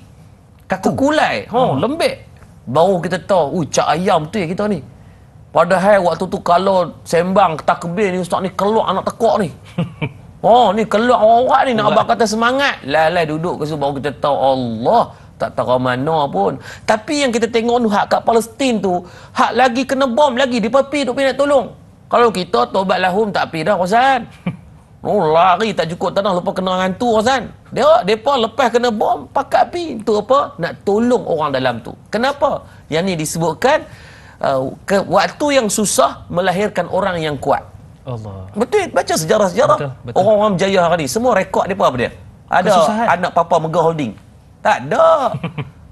kaku kulai, lembek. Baru kita tahu, cak ayam tu ya kita ni. Padahal waktu tu kalau sembang takbir ni Ustaz ni keluar anak tekuk ni. Ni keluar orang ni nak abang kata semangat. Lai duduk ke situ baru kita tahu Allah tak tahu mana pun. Tapi yang kita tengok tu hak kat Palestin tu, hak lagi kena bom lagi, dia pergi duk nak tolong. Kalau kita tobat lahum tak pi dah Ustaz. Lari tak cukup tanah lepas kena hantu Azan. Depa lepas kena bom pakat pi untuk apa? Nak tolong orang dalam tu. Kenapa? Yang ni disebutkan waktu yang susah melahirkan orang yang kuat. Allah. Betul, baca sejarah-sejarah. Betul. Orang-orang berjaya hari ni semua rekod depa apa dia? Ada anak Papa Mega Holding. Tak ada.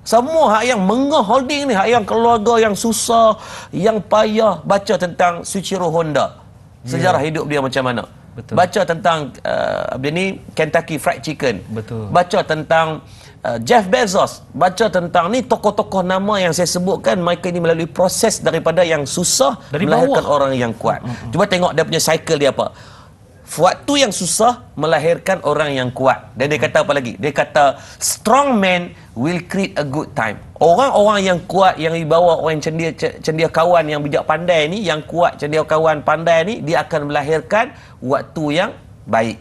Semua hak yang mengah holding ni, hak yang keluarga yang susah, yang payah, baca tentang Suichiro Honda. Sejarah hidup dia macam mana. Betul. Baca tentang dia ni Kentucky Fried Chicken. Betul. Baca tentang Jeff Bezos. Baca tentang ni tokoh-tokoh nama yang saya sebutkan, mereka ini melalui proses daripada yang susah dari melahirkan bawah. orang yang kuat. Cuba tengok dia punya cycle dia apa. Waktu yang susah melahirkan orang yang kuat. Dan dia kata apa lagi? Dia kata strong man will create a good time. Orang-orang yang kuat, yang dibawa orang yang cendekiawan yang bijak pandai ni, yang kuat cendekiawan pandai ni, dia akan melahirkan waktu yang baik.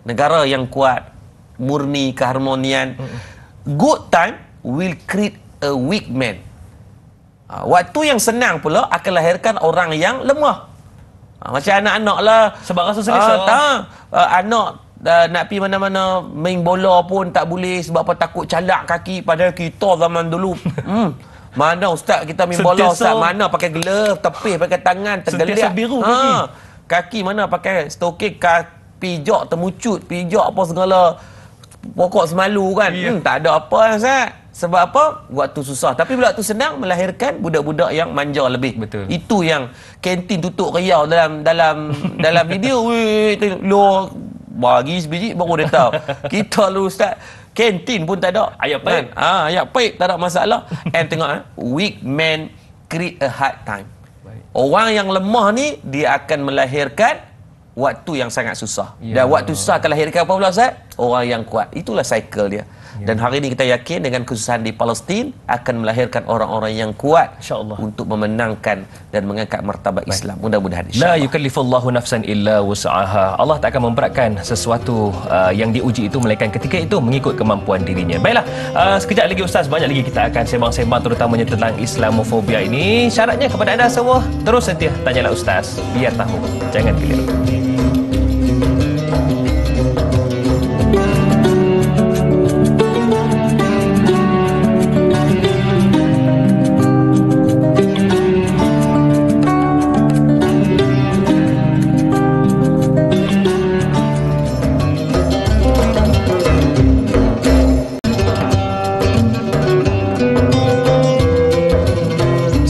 Negara yang kuat, murni, keharmonian. Good time will create a weak man. Waktu yang senang pula akan lahirkan orang yang lemah. Macam anak-anak lah. Sebab rasa selesa. Anak nak pergi mana-mana main bola pun tak boleh sebab apa, takut calak kaki. Padahal kita zaman dulu mana ustaz kita main bola ustaz, mana pakai glove, tepih pakai tangan, tergeliat. Sentiasa biru kaki. Kaki mana pakai stokek, pijak termucut, pijak apa segala, pokok semalu kan. Tak ada apa ustaz. Sebab apa? Waktu susah. Tapi bila waktu senang melahirkan budak-budak yang manja lebih. Betul. Itu yang kantin tutup riau dalam video. Lo bagi sebiji baru dia tahu. Kita lu ustaz, kantin pun tak ada. Ayat paip. Kan? Ayat paip tak ada masalah. And tengok weak man create a hard time. Baik. Orang yang lemah ni dia akan melahirkan waktu yang sangat susah. Ya. Dan waktu susah akan lahirkan apa pula ustaz? Orang yang kuat. Itulah cycle dia. Dan hari ini kita yakin dengan kesusahan di Palestin akan melahirkan orang-orang yang kuat, InsyaAllah, untuk memenangkan dan mengangkat martabat Islam. Mudah-mudahan La insya-Allah. yukallifullahu nafsan illa wus'aha. Allah tak akan memberatkan sesuatu yang diuji itu, melainkan ketika itu mengikut kemampuan dirinya. Baiklah, sekejap lagi Ustaz, banyak lagi kita akan sembang-sembang terutamanya tentang Islamofobia ini. Syaratnya kepada anda semua, terus setia tanyalah Ustaz, biar tahu, jangan keliru.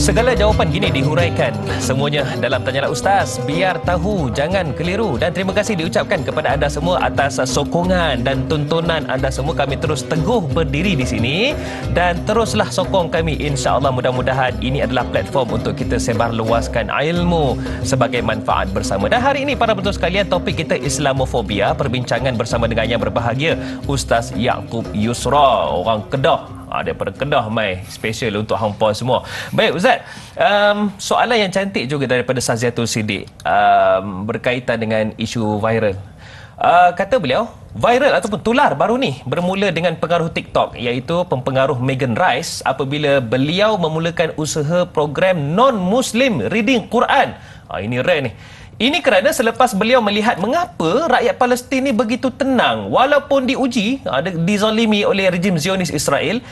Segala jawapan gini dihuraikan semuanya dalam Tanyalah Ustaz, biar tahu, jangan keliru. Dan terima kasih diucapkan kepada anda semua atas sokongan dan tontonan anda semua. Kami terus teguh berdiri di sini dan teruslah sokong kami. InsyaAllah, mudah-mudahan ini adalah platform untuk kita sebarluaskan ilmu sebagai manfaat bersama. Dan hari ini para penonton sekalian, topik kita Islamofobia. Perbincangan bersama dengan yang berbahagia Ustaz Yaakob Yusra, orang Kedah. Daripada Kedah mai special untuk hampa semua. Baik Ustaz, soalan yang cantik juga daripada Saziatul Siddiq berkaitan dengan isu viral. Kata beliau, viral ataupun tular baru ni bermula dengan pengaruh TikTok, iaitu pempengaruh Megan Rice apabila beliau memulakan usaha program non-Muslim reading Quran. Ini rare ni. Ini kerana selepas beliau melihat mengapa rakyat Palestin ni begitu tenang walaupun diuji, dizalimi oleh rejim Zionis Israel,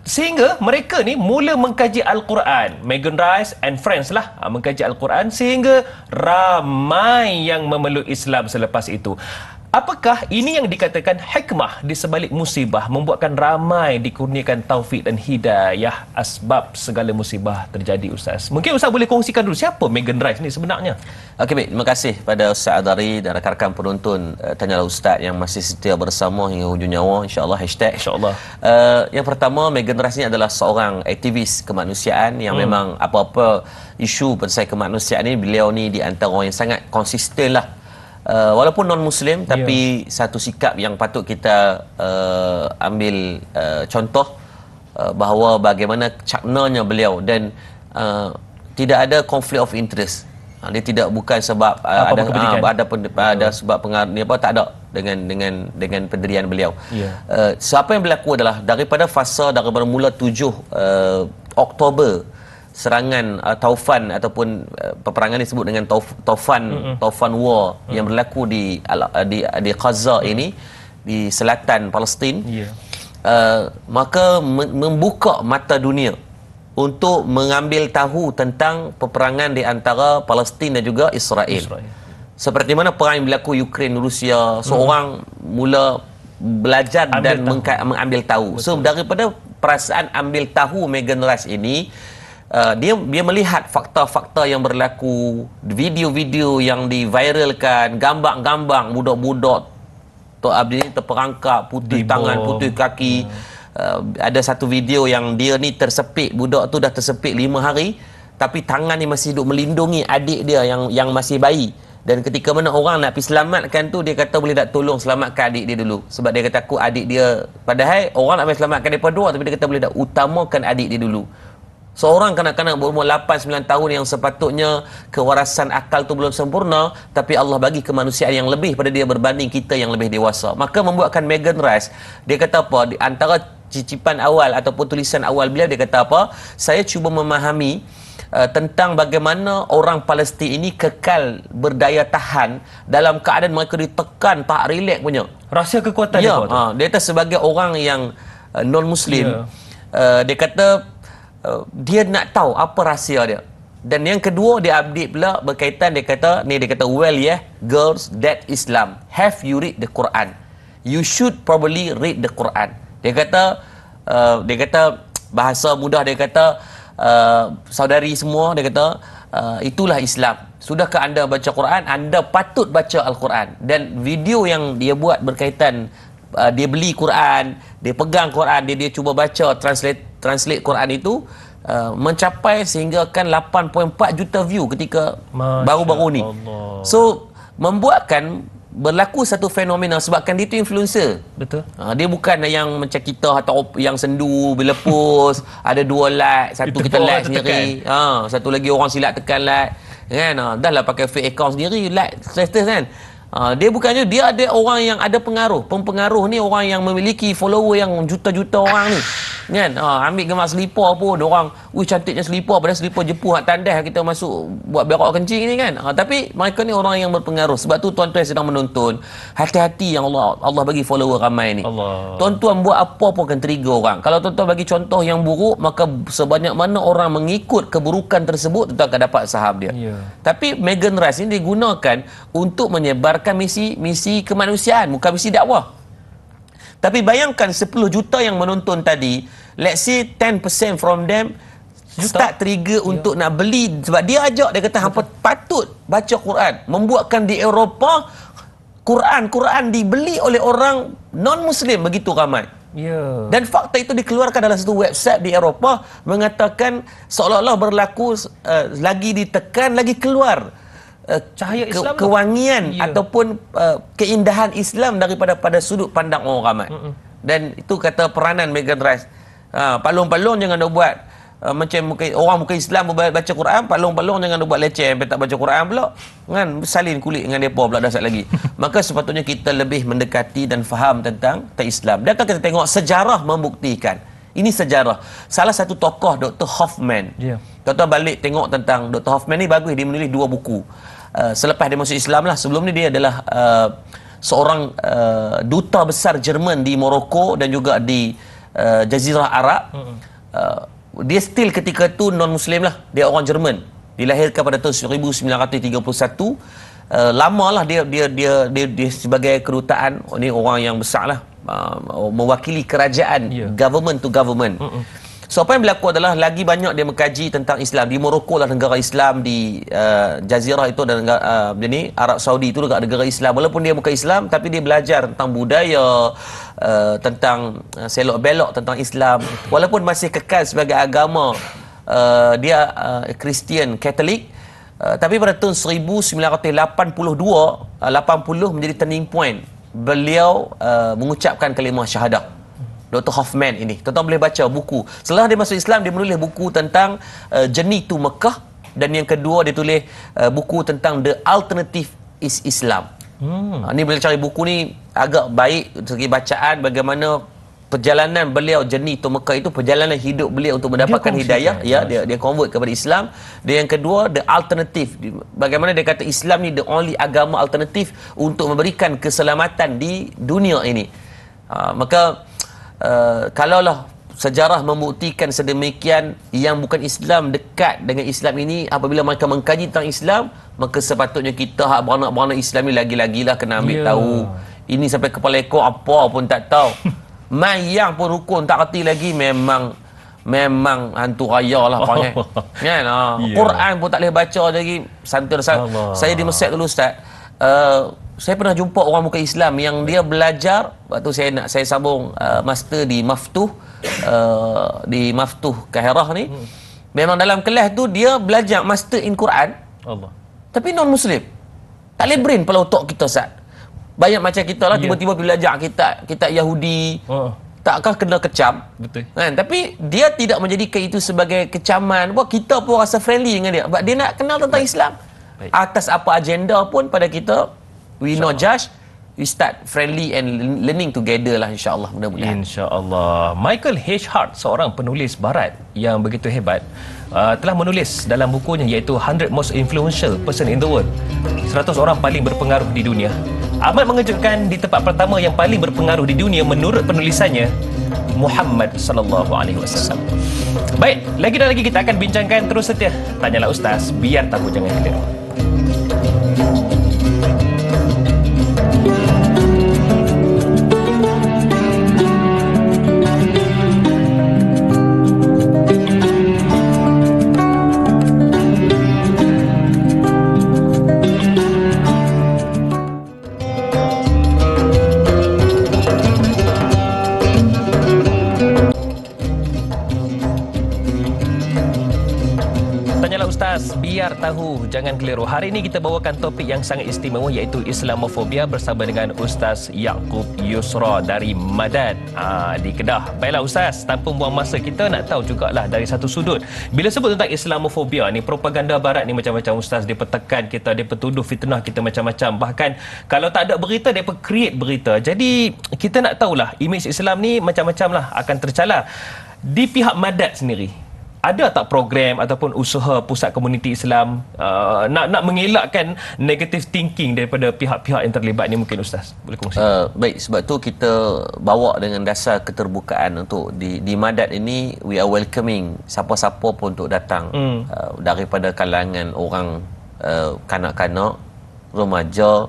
sehingga mereka ni mula mengkaji Al-Quran. Megan Rice and friends lah mengkaji Al-Quran sehingga ramai yang memeluk Islam selepas itu. Apakah ini yang dikatakan hikmah di sebalik musibah membuatkan ramai dikurniakan taufik dan hidayah asbab segala musibah terjadi Ustaz? Mungkin Ustaz boleh kongsikan dulu siapa Megan Rice ni sebenarnya? Okey, baik. Terima kasih pada Ustaz Adari dan rakan-rakan penonton Tanyalah Ustaz yang masih setia bersama hingga hujung nyawa, insya-Allah. InsyaAllah. Yang pertama, Megan Rice ni adalah seorang aktivis kemanusiaan yang memang apa-apa isu penyelesaian kemanusiaan ni, beliau ni di antara orang yang sangat konsisten lah. Walaupun non-Muslim, tapi satu sikap yang patut kita ambil contoh, bahawa bagaimana caknanya beliau dan tidak ada konflik of interest. Dia tidak, bukan sebab ada sebab pengaruh ni apa, tak ada dengan pendirian beliau. Siapa yang berlaku adalah daripada mula 7 Oktober, serangan Taufan ataupun peperangan disebut dengan Taufan War yang berlaku di Gaza ini, di selatan Palestin. Maka membuka mata dunia untuk mengambil tahu tentang peperangan di antara Palestin dan juga Israel. Seperti mana perang yang berlaku Ukraine Rusia, seorang mula belajar dan mengambil tahu. Betul. So daripada perasaan ambil tahu Megan Rice ini, dia melihat fakta-fakta yang berlaku, video-video yang diviralkan, gambar-gambar budak-budak Tok Abdi ni terperangkap, putih tangan, putih kaki. Ada satu video yang dia ni tersepit, budak tu dah tersepit 5 hari, tapi tangan ni masih duk melindungi adik dia yang masih bayi. Dan ketika mana orang nak pergi selamatkan tu, dia kata boleh tak tolong selamatkan adik dia dulu. Sebab dia kata aku adik dia, padahal orang nak pergi selamatkan dia dua, tapi dia kata boleh tak utamakan adik dia dulu. Seorang kanak-kanak berumur 8-9 tahun yang sepatutnya kewarasan akal tu belum sempurna, tapi Allah bagi kemanusiaan yang lebih pada dia berbanding kita yang lebih dewasa. Maka membuatkan Megan Rice, dia kata apa, di antara cicipan awal ataupun tulisan awal beliau, dia kata apa, saya cuba memahami tentang bagaimana orang Palestin ini kekal berdaya tahan dalam keadaan mereka ditekan, tak relax punya. Rahsia kekuatan dia. Dia kata sebagai orang yang non-Muslim, dia kata dia nak tahu apa rahsia dia. Dan yang kedua, dia update pula berkaitan, dia kata well girls, that Islam, have you read the Quran? You should probably read the Quran. Dia kata bahasa mudah, dia kata saudari semua, dia kata itulah Islam. Sudahkah anda baca Quran? Anda patut baca Al-Quran. Dan video yang dia buat berkaitan, dia beli Quran, dia pegang Quran, dia cuba baca, translate Quran itu, mencapai sehingga kan 8.4 juta view ketika baru-baru ni. So membuatkan berlaku satu fenomena, sebabkan dia tu influencer. Betul. Dia bukan yang macam kita atau yang sendu bila post ada 2 like, satu kita like sendiri, satu lagi orang silap tekan like kan. Dah lah pakai fake account sendiri like status kan. Dia bukannya, dia ada orang yang ada pengaruh. Pempengaruh ni orang yang memiliki follower yang juta-juta orang ni kan. Ambil gambar selipar pun orang, cantiknya selipar, padahal selipar Jepun hak tandas kita masuk buat berak kencing ni kan. Tapi mereka ni orang yang berpengaruh. Sebab tu tuan-tuan sedang menonton, hati-hati yang Allah bagi follower ramai ni. Tuan-tuan buat apa pun akan trigger orang. Kalau tuan-tuan bagi contoh yang buruk, maka sebanyak mana orang mengikut keburukan tersebut, tuan-tuan akan dapat saham dia. Tapi Megan Rice ni digunakan untuk menyebar misi kemanusiaan, bukan misi dakwah. Tapi bayangkan 10 juta yang menonton tadi, let's say 10% from them start trigger untuk nak beli. Sebab dia ajak, dia kata hampa patut baca Quran. Membuatkan di Eropah Quran dibeli oleh orang non-Muslim begitu ramai. Dan fakta itu dikeluarkan dalam satu website di Eropah, mengatakan seolah-olah berlaku lagi ditekan, lagi keluar cahaya Islam, kewangian ataupun keindahan Islam daripada pada sudut pandang orang ramai. Dan itu kata peranan Megan Rice. Palung-palung jangan nak buat macam orang bukan Islam baca Quran, palung-palung jangan nak buat leceh sampai tak baca Quran pula kan, salin kulit dengan depa pula dasar lagi. Maka sepatutnya kita lebih mendekati dan faham tentang Islam. Dan kita tengok sejarah membuktikan. Ini sejarah. Salah satu tokoh Dr. Hoffman. Tuan-tuan balik tengok tentang Dr. Hoffman ni, bagus, dia menulis 2 buku. Selepas dia masuk Islam lah. Sebelum ni dia adalah seorang duta besar Jerman di Morocco dan juga di Jazirah Arab. Dia still ketika tu non-Muslim lah. Dia orang Jerman. Dilahirkan pada tahun 1931. Lama lah dia sebagai kedutaan. Ini orang yang besar lah, mewakili kerajaan, government to government. So apa yang berlaku adalah lagi banyak dia mengkaji tentang Islam. Di Morocco lah negara Islam, di Jazirah itu dan Arab Saudi itu juga negara Islam. Walaupun dia bukan Islam, tapi dia belajar tentang budaya, tentang selok belok tentang Islam. Walaupun masih kekal sebagai agama dia Kristian Katolik, tapi pada tahun 1982 80 menjadi turning point. Beliau mengucapkan kalimah syahadah. Dr. Hoffman ini, tuan-tuan boleh baca buku. Setelah dia masuk Islam, dia menulis buku tentang Journey to Mecca, dan yang kedua dia tulis buku tentang The Alternative is Islam. Ni boleh cari buku ni, agak baik segi bacaan, bagaimana perjalanan beliau Journey to Mecca itu, perjalanan hidup beliau untuk mendapatkan hidayah. Dia convert kepada Islam. Dan yang kedua, The Alternative, bagaimana dia kata Islam ni the only agama alternatif untuk memberikan keselamatan di dunia ini. Maka kalaulah sejarah membuktikan sedemikian, yang bukan Islam dekat dengan Islam ini, apabila mereka mengkaji tentang Islam, maka sepatutnya kita hak beranak-beranak Islam ni lagi-lagilah kena ambil tahu Ini sampai kepala ekor apa pun tak tahu. Mayang pun rukun tak reti lagi, memang hantu raya lah panggil. Kan? Quran pun tak boleh baca lagi. Santai. Saya di Mesir dulu Ustaz. Saya pernah jumpa orang bukan Islam yang dia belajar waktu saya sambung master di Maftuh Kahirah ni. Memang dalam kelas tu dia belajar master in Quran. Allah. Tapi non muslim. Tak boleh brain kepala otak kita Ustaz. Banyak macam kita lah tiba-tiba belajar kita Yahudi. Takkah kena kecam? Betul. Kan? Tapi dia tidak menjadikan itu sebagai kecaman. Wah, kita pun rasa friendly dengan dia. Sebab dia nak kenal tentang Islam. Baik. Atas apa agenda pun pada kita, we not judge. We start friendly and learning together lah, insyaAllah. Mudah-mudahan. InsyaAllah. Michael H. Hart, seorang penulis barat yang begitu hebat, telah menulis dalam bukunya iaitu 100 Most Influential Person in the World. 100 orang paling berpengaruh di dunia. Amat mengejutkan, di tempat pertama yang paling berpengaruh di dunia menurut penulisannya, Muhammad sallallahu alaihi wasallam. Baik, lagi dan lagi kita akan bincangkan. Terus setia Tanyalah Ustaz, biar tahu jangan keliru. Biar tahu jangan keliru. Hari ini kita bawakan topik yang sangat istimewa iaitu Islamofobia bersama dengan Ustaz Yaqub Yusra dari Madad di Kedah. Baiklah Ustaz, tanpa buang masa, kita nak tahu jugalah dari satu sudut. Bila sebut tentang Islamofobia ni, propaganda barat ni macam-macam Ustaz. Dia pertekan kita, dia tuduh fitnah kita macam-macam. Bahkan kalau tak ada berita, dia create berita. Jadi kita nak tahulah imej Islam ni macam-macam lah akan tercalar. Di pihak Madad sendiri, ada tak program ataupun usaha pusat komuniti Islam nak mengelakkan negative thinking daripada pihak-pihak yang terlibat ni, mungkin Ustaz boleh kongsi? Baik, sebab tu kita bawa dengan dasar keterbukaan untuk di Madad ini, we are welcoming siapa-siapa pun untuk datang, daripada kalangan orang kanak-kanak, remaja,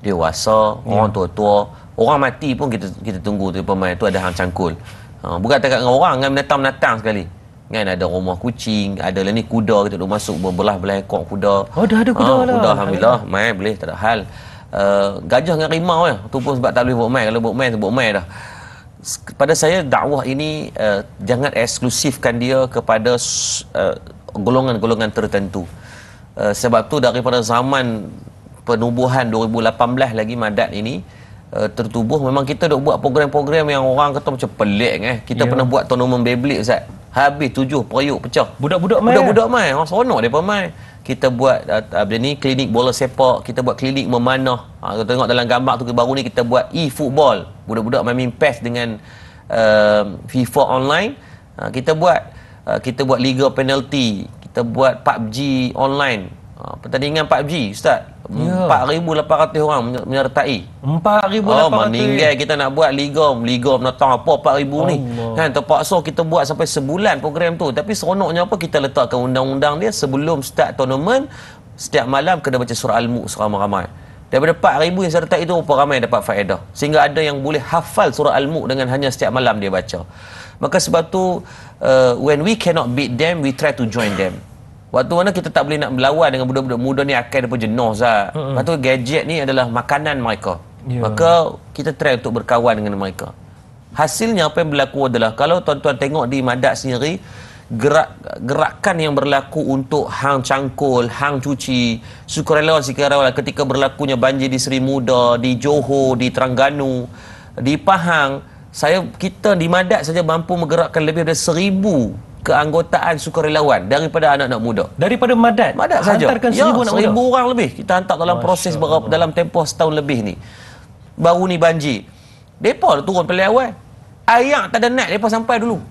dewasa, orang tua-tua, orang mati pun kita tunggu tu pemain tu, ada hang cangkul. Bukan dekat dengan orang, dengan binatang-binatang sekali. Kan ada rumah kucing, ada lah ni kuda, kita duk masuk berbelah-belah ekor kuda. Oh, dah ada kuda lah. Kuda alhamdulillah, mai boleh, tak ada hal. Gajah dengan rimau tu pun sebab tak boleh buat mai. Kalau buat mai tu buat mai dah. Pada saya dakwah ini jangan eksklusifkan dia kepada golongan-golongan tertentu. Sebab tu daripada zaman penubuhan 2018 lagi Madad ini tertubuh, memang kita duk buat program-program yang orang kata macam pelik. Kita pernah buat tournament Beyblade Ustaz. Habis 7 periuk pecah. Budak-budak mai. Orang seronok depa mai. Kita buat ni klinik bola sepak, kita buat klinik memanah. Kita tengok dalam gambar tu baru ni kita buat e-football. Budak-budak main PES dengan FIFA online. Kita buat liga penalti, kita buat PUBG online. Pertandingan PUBG Ustaz, 4,800 orang menyertai. 4,800 meninggal. Kita nak buat liga menatang apa 4,000 ni kan, terpaksa kita buat sampai sebulan program tu. Tapi seronoknya apa, kita letakkan undang-undang dia sebelum start tournament, setiap malam kena baca surah Al-Mulk seramai-ramai. Daripada 4,000 yang sertai itu, berapa ramai dapat faedah, sehingga ada yang boleh hafal surah Al-Mulk dengan hanya setiap malam dia baca. Maka sebab tu when we cannot beat them, we try to join them. Waktu mana kita tak boleh nak melawan dengan budak-budak muda ni, akan ada jenuh Zat. Lepas tu gadget ni adalah makanan mereka. Maka kita try untuk berkawan dengan mereka. Hasilnya apa yang berlaku adalah, kalau tuan-tuan tengok di Madad sendiri, gerakan yang berlaku untuk hang cangkul, hang cuci, sukarelawan ketika berlakunya banjir di Seri Muda, di Johor, di Terengganu, di Pahang, kita di Madad saja mampu menggerakkan lebih dari 1,000 keanggotaan sukarelawan daripada anak-anak muda. Daripada Madad saja. Hantarkan 1,000 orang lebih. Kita hantar dalam proses dalam tempoh setahun lebih ni. Baru ni banjir. Depa turun paling awal. Ayak tak ada nak, depa sampai dulu.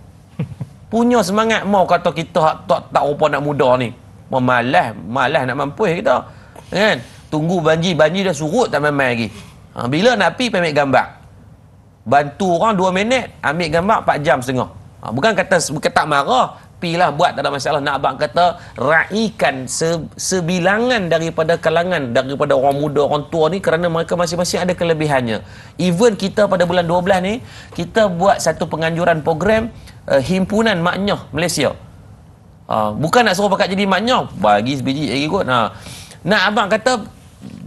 Punya semangat mau kata kita tak rupa anak muda ni. Malas nak mampu kita. Kan? Tunggu banjir dah surut tak memang lagi. Bila nak pergi ambil gambar. Bantu orang 2 minit, ambil gambar 4 jam setengah. Bukan tak marah, pilah buat, tak ada masalah. Nak abang kata raikan sebilangan daripada kalangan, daripada orang muda, orang tua ni, kerana mereka masing-masing ada kelebihannya. Even kita pada bulan 12 ni, kita buat satu penganjuran program Himpunan Maknyah Malaysia. Bukan nak suruh pakat jadi maknyah, bagi sebiji lagi kot. Nak abang kata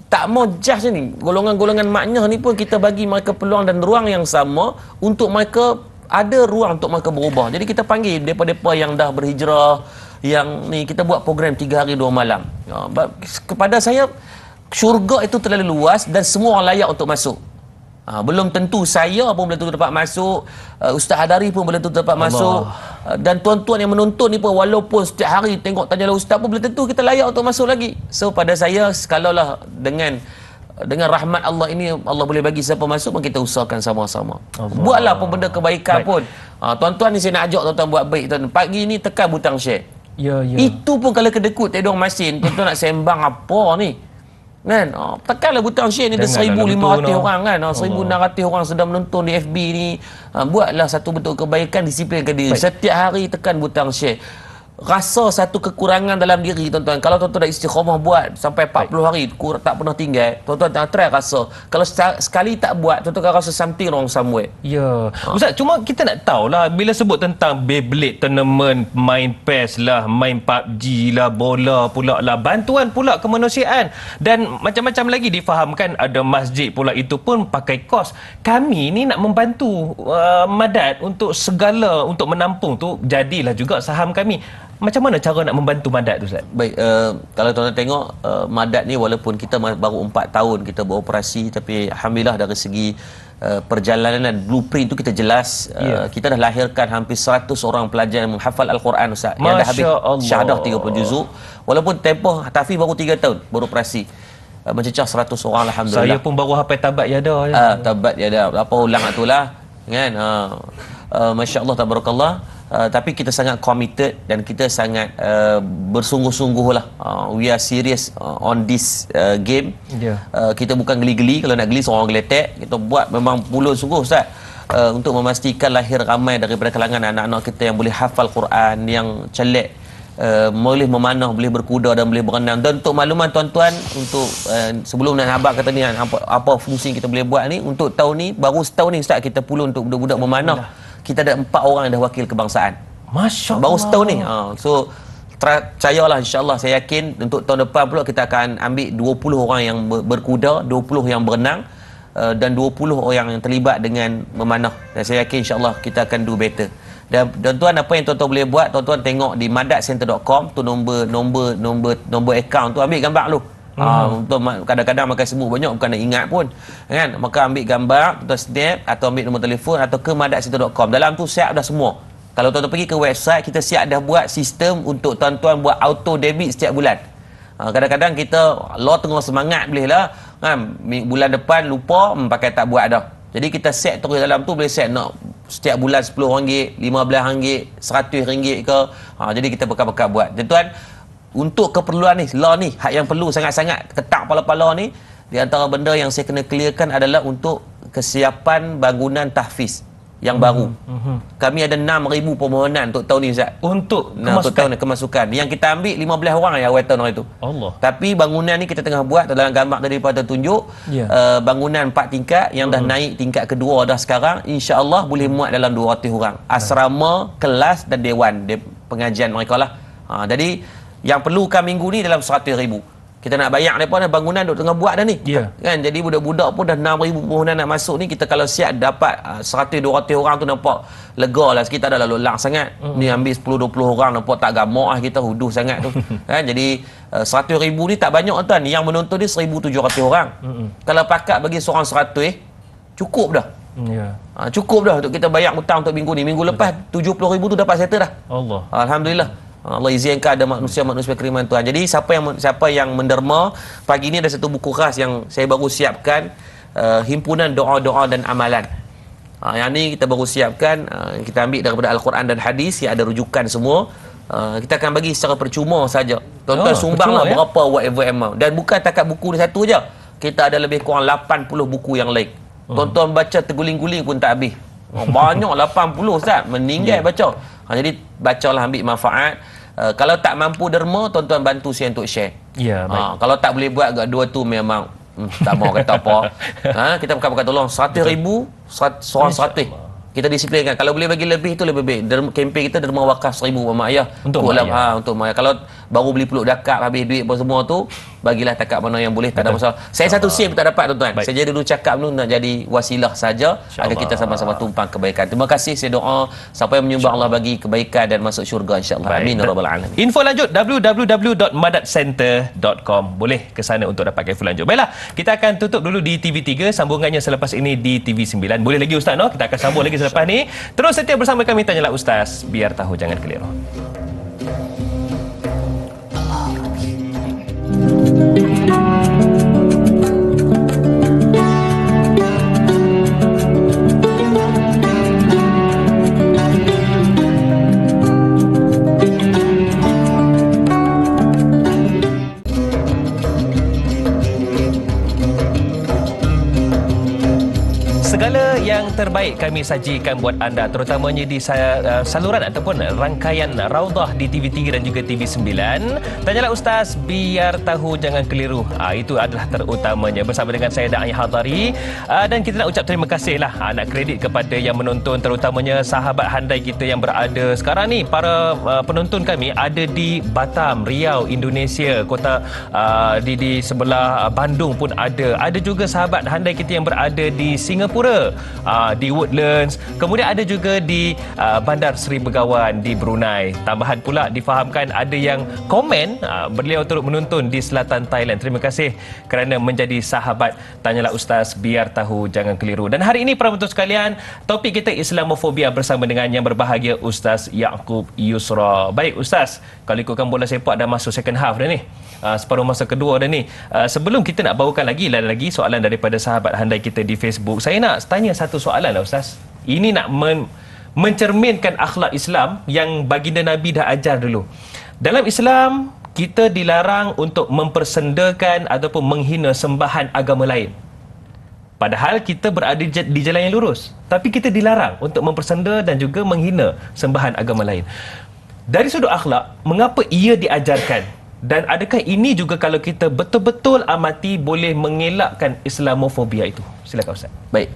tak mau just ni, golongan-golongan maknyah ni pun kita bagi mereka peluang dan ruang yang sama untuk mereka ada ruang untuk mereka berubah. Jadi kita panggil mereka yang dah berhijrah, yang ni kita buat program 3 hari 2 malam. Kepada saya, syurga itu terlalu luas dan semua orang layak untuk masuk. Belum tentu saya pun belum tentu dapat masuk, Ustaz Hadari pun belum tentu dapat masuk, dan tuan-tuan yang menonton ni pun walaupun setiap hari tengok Tanyalah Ustaz pun belum tentu kita layak untuk masuk lagi. So pada saya, kalaulah dengan rahmat Allah ini Allah boleh bagi siapa masuk pun kita usahakan sama-sama. Buatlah pun benda kebaikan pun. Tuan-tuan ni saya nak ajak tuan-tuan buat baik tuan. Pagi ni tekan butang share. Ya. Itu pun kalau kedekut tiada orang masin, tuan-tuan nak sembang apa ni? Kan? Tekanlah butang share ni, ada 1,500 orang kan. 1,600 orang sedang menonton di FB ni. Buatlah satu bentuk kebaikan, disiplinkan diri. Setiap hari tekan butang share. Rasa satu kekurangan dalam diri tuan-tuan. Kalau tuan-tuan dah istiqamah buat sampai 40 hari tak pernah tinggal, tuan-tuan jangan try rasa. Kalau sekali tak buat, tuan-tuan akan rasa something wrong somewhere. Ya. Ustaz, cuma kita nak tahulah, bila sebut tentang Beyblade tournament, main PES lah, main PUBG lah, bola pula lah, bantuan pula kemanusiaan dan macam-macam lagi difahamkan, ada masjid pula, itu pun pakai kos. Kami ni nak membantu Madat untuk segala, untuk menampung tu, jadilah juga saham kami. Macam mana cara nak membantu Madat tu, Ustaz? Baik, kalau tuan-tuan tengok Madat ni, walaupun kita baru 4 tahun kita beroperasi, tapi Alhamdulillah dari segi perjalanan dan blueprint tu kita jelas. Kita dah lahirkan hampir 100 orang pelajar yang menghafal Al-Quran, Ustaz, yang dah habis syahadah 30 juzuk. Walaupun tempoh Tafi baru 3 tahun beroperasi, mencecah 100 orang Alhamdulillah. Saya pun baru hafal Tabat Yada. Tabat Yada, apa ulang itulah kan. Masya Allah, tabarakallah. Tapi kita sangat committed dan kita sangat bersungguh-sungguh lah. We are serious on this game. Kita bukan geli-geli. Kalau nak geli seorang geletek. Kita buat memang puluh sungguh, Ustaz, untuk memastikan lahir ramai daripada kalangan anak-anak kita yang boleh hafal Quran, yang celik, boleh memanah, boleh berkuda dan boleh berenang. Dan untuk makluman tuan-tuan, untuk sebelum nak abang kata ni apa fungsi kita boleh buat ni, untuk tahun ni, baru setahun ni, Ustaz, kita puluh untuk budak-budak memanah. Kita ada 4 orang yang dah wakil kebangsaan. Masya Allah. Baru setahun ni. So percayalah, insya-Allah, saya yakin untuk tahun depan pula kita akan ambil 20 orang yang berkuda, 20 yang berenang, dan 20 orang yang terlibat dengan memanah. Dan saya yakin insya-Allah kita akan do better. Dan tuan-tuan, apa yang tuan-tuan boleh buat, tuan-tuan tengok di madatcenter.com tu, nombor akaun tu, ambil gambar lu. Kadang-kadang makan semua banyak, bukan nak ingat pun kan. Maka ambil gambar, tuan snap atau ambil nombor telefon atau ke madatcenter.com. Dalam tu siap dah semua. Kalau tuan-tuan pergi ke website, kita siap dah buat sistem untuk tuan-tuan buat auto debit setiap bulan. Kadang-kadang kita tengah semangat boleh lah kan, bulan depan lupa, pakai tak buat dah. Jadi kita set terus dalam tu, boleh set nak setiap bulan RM10, RM15, RM100 ke. Jadi kita bekas-bekas buat. Tuan-tuan, untuk keperluan ni, law ni, hak yang perlu sangat-sangat ketak pala-pala ni, di antara benda yang saya kena clearkan adalah untuk kesiapan bangunan tahfiz yang baru. Kami ada 6,000 permohonan untuk tahun ni, Ustaz. Untuk tahun kemasukan. Yang kita ambil 15 orang yang awal tahun itu. Allah. Tapi bangunan ni kita tengah buat, dalam gambar tadi pada tunjuk, bangunan 4 tingkat yang dah naik tingkat kedua dah sekarang, insya-Allah boleh muat dalam 200 orang. Asrama, kelas dan dewan pengajian mereka lah. Jadi yang perlukan minggu ni dalam 100,000. Kita nak bayar mereka bangunan duk tengah buat dah ni. Kan, jadi budak-budak pun dah 6,000 permohonan nak masuk ni. Kita kalau siap dapat 100-200 orang tu, nampak lega lah sikit, tak ada lalu lang sangat. Ni ambil 10-20 orang, nampak tak gamak lah kita, huduh sangat tu. Kan, jadi 100,000 ni tak banyak, tuan. Yang menonton ni 1,700 orang. Kalau pakat bagi seorang 100, cukup dah. Cukup dah untuk kita bayar hutang untuk minggu ni. Minggu lepas 70,000 tu dapat settle dah. Allah. Alhamdulillah. Allah izinkan ada manusia-manusia kiriman Tuhan. Jadi siapa yang menderma, pagi ni ada satu buku khas yang saya baru siapkan, himpunan doa-doa dan amalan. Yang ni kita baru siapkan, kita ambil daripada Al-Quran dan hadis yang ada rujukan semua. Kita akan bagi secara percuma saja. Tuan-tuan sumbanglah berapa whatever amount. Dan bukan takat buku ni satu je. Kita ada lebih kurang 80 buku yang lain. Tuan-tuan baca terguling-guling pun tak habis. Banyak 80 Ustaz meninggal baca. Jadi bacalah, ambil manfaat. Kalau tak mampu derma, tuan-tuan bantu saya untuk share. Ya, baik. Kalau tak boleh buat dua tu memang tak mau kata apa. Kita bukan tolong 100,000 seorang 100. Kita disiplinkan. Kalau boleh bagi lebih itu lebih baik. Kempen kita derma wakaf 1,000 mak ayah. Untuk mak ayah. Untuk mak ayah. Kalau baru beli peluk dakap habis duit apa semua tu, bagilah takat mana yang boleh, tak ada masalah. Saya satu sen pun tak dapat tuan-tuan. Saya jadi dulu cakap dulu nak jadi wasilah saja agar kita sama-sama tumpang kebaikan. Terima kasih, saya doa siapa yang menyumbang Allah bagi kebaikan dan masuk syurga insya-Allah. Amin ya rabbal alamin. Info lanjut www.madatcenter.com. Boleh ke sana untuk dapatkan info lanjut. Baiklah, kita akan tutup dulu di TV3, sambungannya selepas ini di TV9. Boleh lagi Ustaz, no? Kita akan sambung lagi selepas ni. Terus setia bersama kami, Tanyalah Ustaz, biar tahu jangan keliru. Segala yang terbaik kami sajikan buat anda, terutamanya di saluran ataupun rangkaian Raudah di TV3 dan juga TV9. Tanyalah Ustaz, biar tahu jangan keliru. Itu adalah terutamanya, bersama dengan saya Da'i Hadari. Dan kita nak ucap terima kasih lah, nak kredit kepada yang menonton, terutamanya sahabat handai kita yang berada sekarang ni. Para penonton kami ada di Batam, Riau, Indonesia, kota di sebelah Bandung pun ada. Ada juga sahabat handai kita yang berada di Singapura, di Woodlands, kemudian ada juga di Bandar Seri Begawan di Brunei. Tambahan pula difahamkan ada yang komen beliau turut menonton di selatan Thailand. Terima kasih kerana menjadi sahabat Tanyalah Ustaz, biar tahu jangan keliru. Dan hari ini para penonton sekalian, topik kita Islamofobia bersama dengan yang berbahagia Ustaz Yaakob Yusra. Baik Ustaz, kalau ikutkan bola sepak dah masuk second half dah ni, separuh masa kedua dah ni. Sebelum kita nak bawakan lagi soalan daripada sahabat handai kita di Facebook, saya nak tanya satu soalan lah Ustaz. Ini nak mencerminkan akhlak Islam yang baginda Nabi dah ajar dulu. Dalam Islam, kita dilarang untuk mempersendakan ataupun menghina sembahan agama lain. Padahal kita berada di jalan yang lurus, tapi kita dilarang untuk mempersenda dan juga menghina sembahan agama lain. Dari sudut akhlak, mengapa ia diajarkan? Dan adakah ini juga kalau kita betul-betul amati boleh mengelakkan Islamofobia itu? Silakan Ustaz. Baik,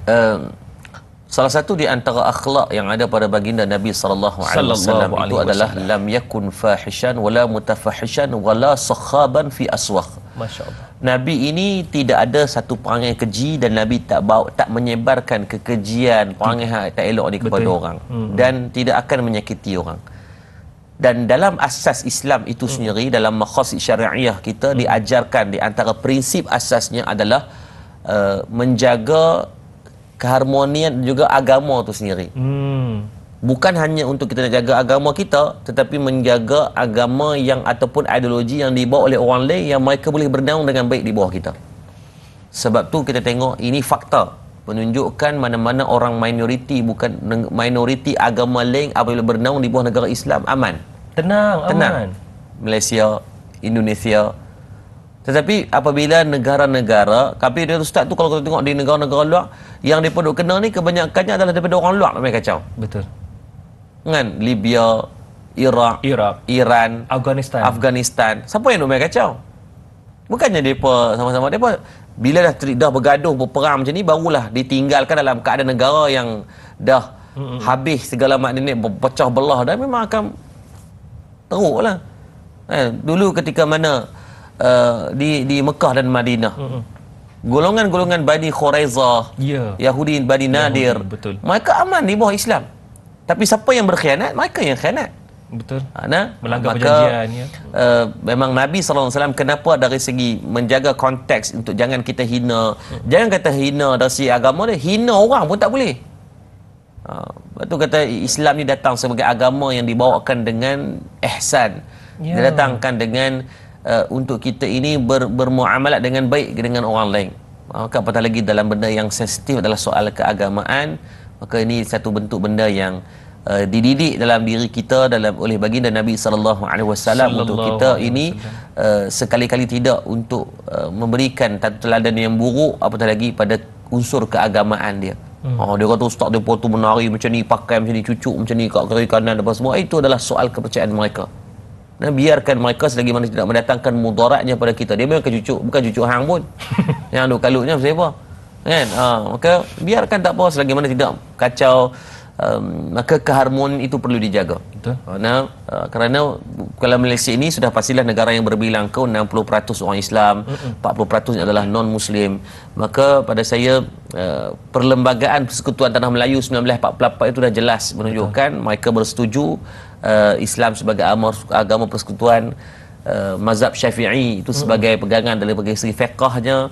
salah satu di antara akhlak yang ada pada baginda Nabi sallallahu alaihi wasallam itu adalah lam yakun fahishan wala mutafahishan wala sakhaban fi aswaq. Masya-Allah. Nabi ini tidak ada satu perangai keji dan Nabi tak menyebarkan kekejian, perangai tak elok ni kepada orang dan tidak akan menyakiti orang. Dan dalam asas Islam itu sendiri, dalam maqasid syariah kita diajarkan di antara prinsip asasnya adalah menjaga keharmonian juga agama itu sendiri. Bukan hanya untuk kita nak jaga agama kita, tetapi menjaga agama yang ataupun ideologi yang dibawa oleh orang lain yang mereka boleh bernaung dengan baik di bawah kita. Sebab tu kita tengok ini fakta menunjukkan mana-mana orang minoriti, bukan minoriti agama lain apabila bernaung di bawah negara Islam aman. Tenang. Aman. Malaysia, Indonesia. Tetapi apabila negara-negara, tapi dia Ustaz tu kalau kita tengok di negara-negara luar, yang mereka duk kena ni kebanyakannya adalah daripada orang luar mereka kacau. Betul. Kan? Libya, Iraq, Iran, Afghanistan. Siapa yang duk mereka kacau? Bukannya mereka sama-sama, mereka bila dah bergaduh, berperang macam ni, barulah ditinggalkan dalam keadaan negara yang dah habis segala maknanya, berpecah belah, dan memang akan teruk lah. Dulu ketika mana di Mekah dan Madinah, golongan-golongan Bani Khuraizah, Yahudi Bani Nadir, mereka aman di bawah Islam. Tapi siapa yang berkhianat? Mereka yang khianat. Betul. Melanggar perjanjian. Memang Nabi SAW kenapa dari segi menjaga konteks untuk jangan kita hina, jangan kata hina dari segi agama dia, hina orang pun tak boleh. Lepas tu kata Islam ni datang sebagai agama yang dibawakan dengan ihsan. Dia datangkan dengan untuk kita ini bermuamalat dengan baik dengan orang lain. Maka apatah lagi dalam benda yang sensitif adalah soal keagamaan, maka ini satu bentuk benda yang dididik dalam diri kita oleh baginda Nabi sallallahu alaihi wasallam untuk kita ini sekali-kali tidak untuk memberikan teladan yang buruk, apatah lagi pada unsur keagamaan dia. Dia kata ustaz dia tu menari macam ni, pakai macam ni, cucuk macam ni kat kiri kanan apa semua. Itu adalah soal kepercayaan mereka. Dan biarkan mereka selagi mana tidak mendatangkan mudaratnya pada kita. Dia memang bukan cucuk hang pun. Yang duk kalutnya siapa? Kan? Maka biarkan tak apa selagi mana tidak kacau. Maka keharmonian itu perlu dijaga. Betul. Kerana kalau Malaysia ini sudah pastilah negara yang berbilang 60% orang Islam, 40% adalah non-Muslim. Maka pada saya Perlembagaan Persekutuan Tanah Melayu 1944 itu dah jelas menunjukkan mereka bersetuju Islam sebagai agama persekutuan, mazhab Syafi'i itu sebagai pegangan dari segi fiqahnya,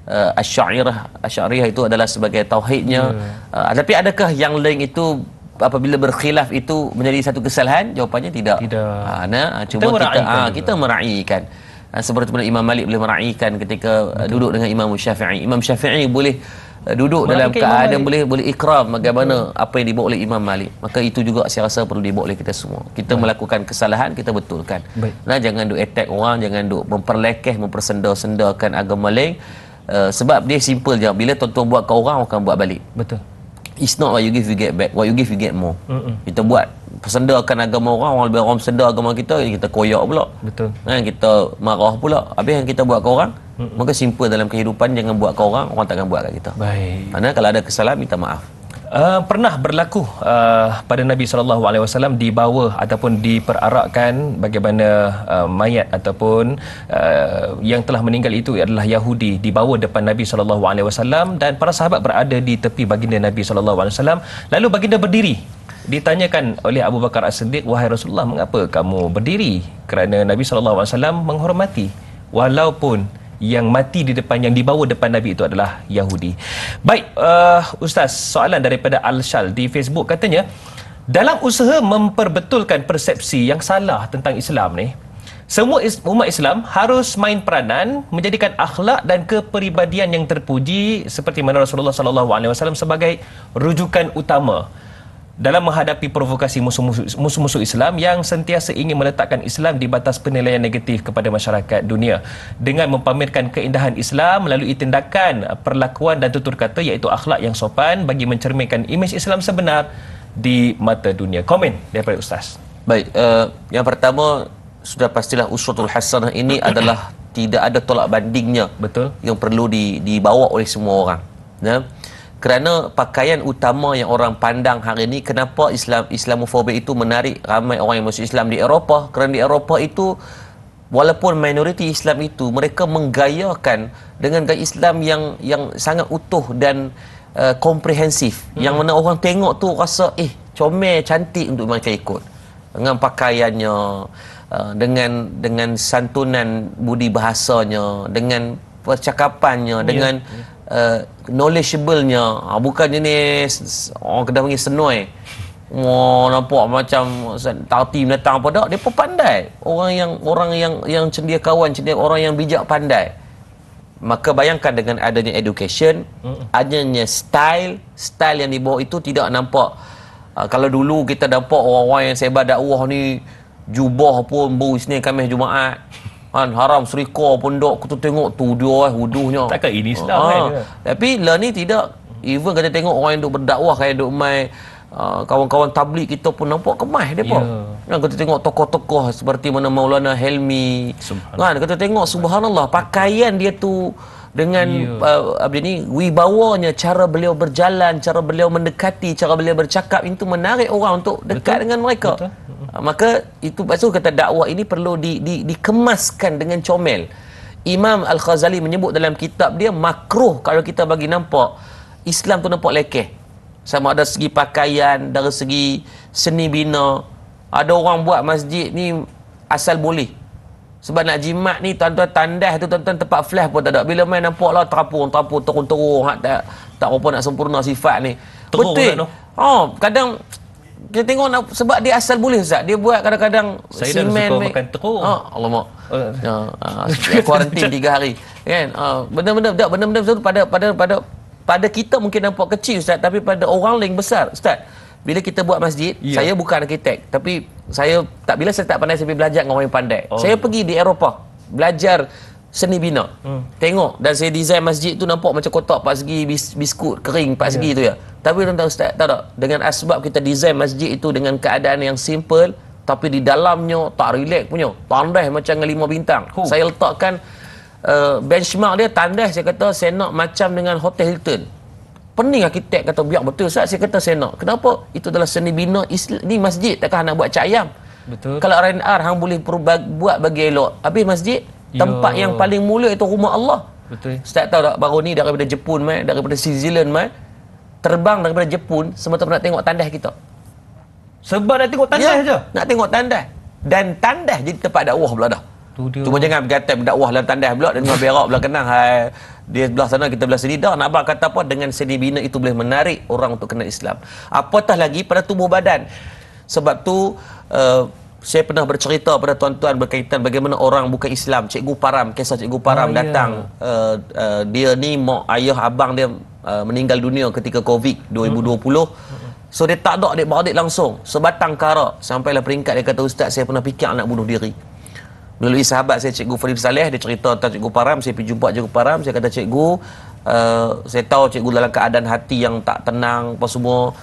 Asy'ariyah itu adalah sebagai tauhidnya. Tapi adakah yang lain itu apabila berkhilaf itu menjadi satu kesalahan? Jawapannya tidak. Cuma kita meraihkan. Seperti mana Imam Malik boleh meraihkan ketika duduk dengan Imam Syafi'i. Imam Syafi'i boleh duduk dalam keadaan boleh ikram bagaimana apa yang dibawa oleh Imam Malik. Maka itu juga saya rasa perlu dibawa oleh kita semua. Kita melakukan kesalahan, kita betulkan. Jangan duk attack orang, jangan duk memperlekeh, mempersenda-sendakan agama lain. Sebab dia simple je, bila tuan-tuan buat ke orang akan buat balik. Betul. It's not what you give you get back, what you give you get more. Kita buat persendakan agama orang lebih orang senda agama kita koyak pula. Betul. Kita marah pula. Habis yang kita buat ke orang, maka simple dalam kehidupan, jangan buat ke orang takkan buat kat kita. Baik. Kerana kalau ada kesalahan minta maaf. Pernah berlaku pada Nabi SAW dibawa ataupun diperarakkan bagaimana mayat ataupun yang telah meninggal itu adalah Yahudi dibawa depan Nabi SAW dan para sahabat berada di tepi baginda Nabi SAW. Lalu baginda berdiri. Ditanyakan oleh Abu Bakar As-Siddiq, "Wahai Rasulullah, mengapa kamu berdiri?" Kerana Nabi SAW menghormati walaupun yang mati di depan, yang dibawa depan Nabi itu adalah Yahudi. Baik, Ustaz, soalan daripada Al-Shal di Facebook katanya, dalam usaha memperbetulkan persepsi yang salah tentang Islam ni, semua umat Islam harus main peranan menjadikan akhlak dan kepribadian yang terpuji seperti mana Rasulullah SAW sebagai rujukan utama dalam menghadapi provokasi musuh-musuh Islam yang sentiasa ingin meletakkan Islam di batas penilaian negatif kepada masyarakat dunia dengan mempamerkan keindahan Islam melalui tindakan, perlakuan dan tutur kata iaitu akhlak yang sopan bagi mencerminkan imej Islam sebenar di mata dunia. Komen daripada Ustaz. Baik, yang pertama sudah pastilah uswatul hasanah ini adalah tidak ada tolak bandingnya. Betul. Yang perlu dibawa oleh semua orang. Kerana pakaian utama yang orang pandang hari ini, kenapa Islamofobia itu menarik ramai orang yang masuk Islam di Eropah? Kerana di Eropah itu walaupun minoriti Islam itu, mereka menggayakan dengan gaya Islam yang sangat utuh dan komprehensif, yang mana orang tengok tu rasa comel, cantik untuk mereka ikut dengan pakaiannya, dengan santunan budi bahasanya, dengan percakapannya, dengan knowledgeable-nya. Bukan jenis orang Kedah panggil senoi. Nampak macam tarti mendatang apa dak, dia pun pandai. Orang yang cendekiawan, orang yang bijak pandai. Maka bayangkan dengan adanya education, adanya style yang dibawa itu tidak nampak. Kalau dulu kita nampak orang-orang yang sebar dakwah ni jubah pun bau Isnin Khamis Jumaat, haram serika pun dok, kita tengok tu dia wuduhnya. Takkan ini Islam kan? Tapi lah ni tidak. Even kita tengok orang yang duk berdakwah kayak duk mai kawan-kawan tabligh kita pun nampak kemas depa. Kan kita tengok tokoh-tokoh seperti mana Maulana Helmi. Kan kita tengok subhanallah pakaian dia tu dengan wibawanya, cara beliau berjalan, cara beliau mendekati, cara beliau bercakap, itu menarik orang untuk dekat dengan mereka. Betul. Maka itu maksud kata dakwah ini perlu dikemaskan dengan comel. Imam Al-Ghazali menyebut dalam kitab dia, makruh kalau kita bagi nampak Islam tu nampak lekeh. Sama ada segi pakaian, dari segi seni bina. Ada orang buat masjid ni asal boleh. Sebab nak jimat ni tuan-tuan tandas tu, tuan-tuan tempat flash pun tak ada. Bila main nampak lah terapung terung-terung, tak apa nak sempurna sifat ni. Betul. Kadang kita tengok sebab dia asal boleh Ustaz. Dia buat kadang-kadang saya dah suka makan terung. Alamak. Kuarantin 3 hari. Kan? Benda-benda tu pada kita mungkin nampak kecil Ustaz, tapi pada orang lain besar. Ustaz, bila kita buat masjid, saya bukan arkitek, tapi saya tak pandai, saya pergi belajar dengan orang yang pandai. Saya pergi di Eropah belajar seni bina. Tengok, dan saya design masjid tu nampak macam kotak 4 segi, biskut kering 4 segi tu ya. Tapi tuan-tuan ustaz, tahu tak, dengan asbab kita design masjid itu dengan keadaan yang simple, tapi di dalamnya tak relax punya, tandas macam dengan 5 bintang. Saya letakkan benchmark dia tandas, saya kata saya nak macam dengan Hotel Hilton. Pening arkitek kata, biar betul ustaz, saya kata saya nak. Kenapa? Itu adalah seni bina Islam. Ni masjid, takkan nak buat cak ayam. Betul. Kalau R&R hang boleh buat bagi elok. Habis masjid, tempat yang paling mulia itu rumah Allah. Betul. Ustaz tahu tak, baru ni daripada Jepun daripada New Zealand terbang daripada Jepun semata-mata nak tengok tandas kita. Sebab nak tengok tandas saja. Nak tengok tandas. Dan tandas jadi tempat dakwah pula dah. Cuma jangan berkata dakwah dalam tandas pula dan dengan berak pula kenang. Hai, dia belah sana kita belah sini dah. Nak abang kata apa, dengan seni bina itu boleh menarik orang untuk kenal Islam. Apatah lagi pada tubuh badan. Sebab tu saya pernah bercerita pada tuan-tuan berkaitan bagaimana orang bukan Islam, Cikgu Param, kisah Cikgu Param datang. Dia ni mak ayah abang dia meninggal dunia ketika Covid 2020. So dia tak ada adik-beradik langsung, sebatang kara. Sampailah peringkat dia kata, ustaz saya pernah fikir nak bunuh diri. Melalui sahabat saya Cikgu Farid Saleh, dia cerita tentang Cikgu Param. Saya pergi jumpa Cikgu Param, saya kata, cikgu, saya tahu cikgu dalam keadaan hati yang tak tenang apa semua.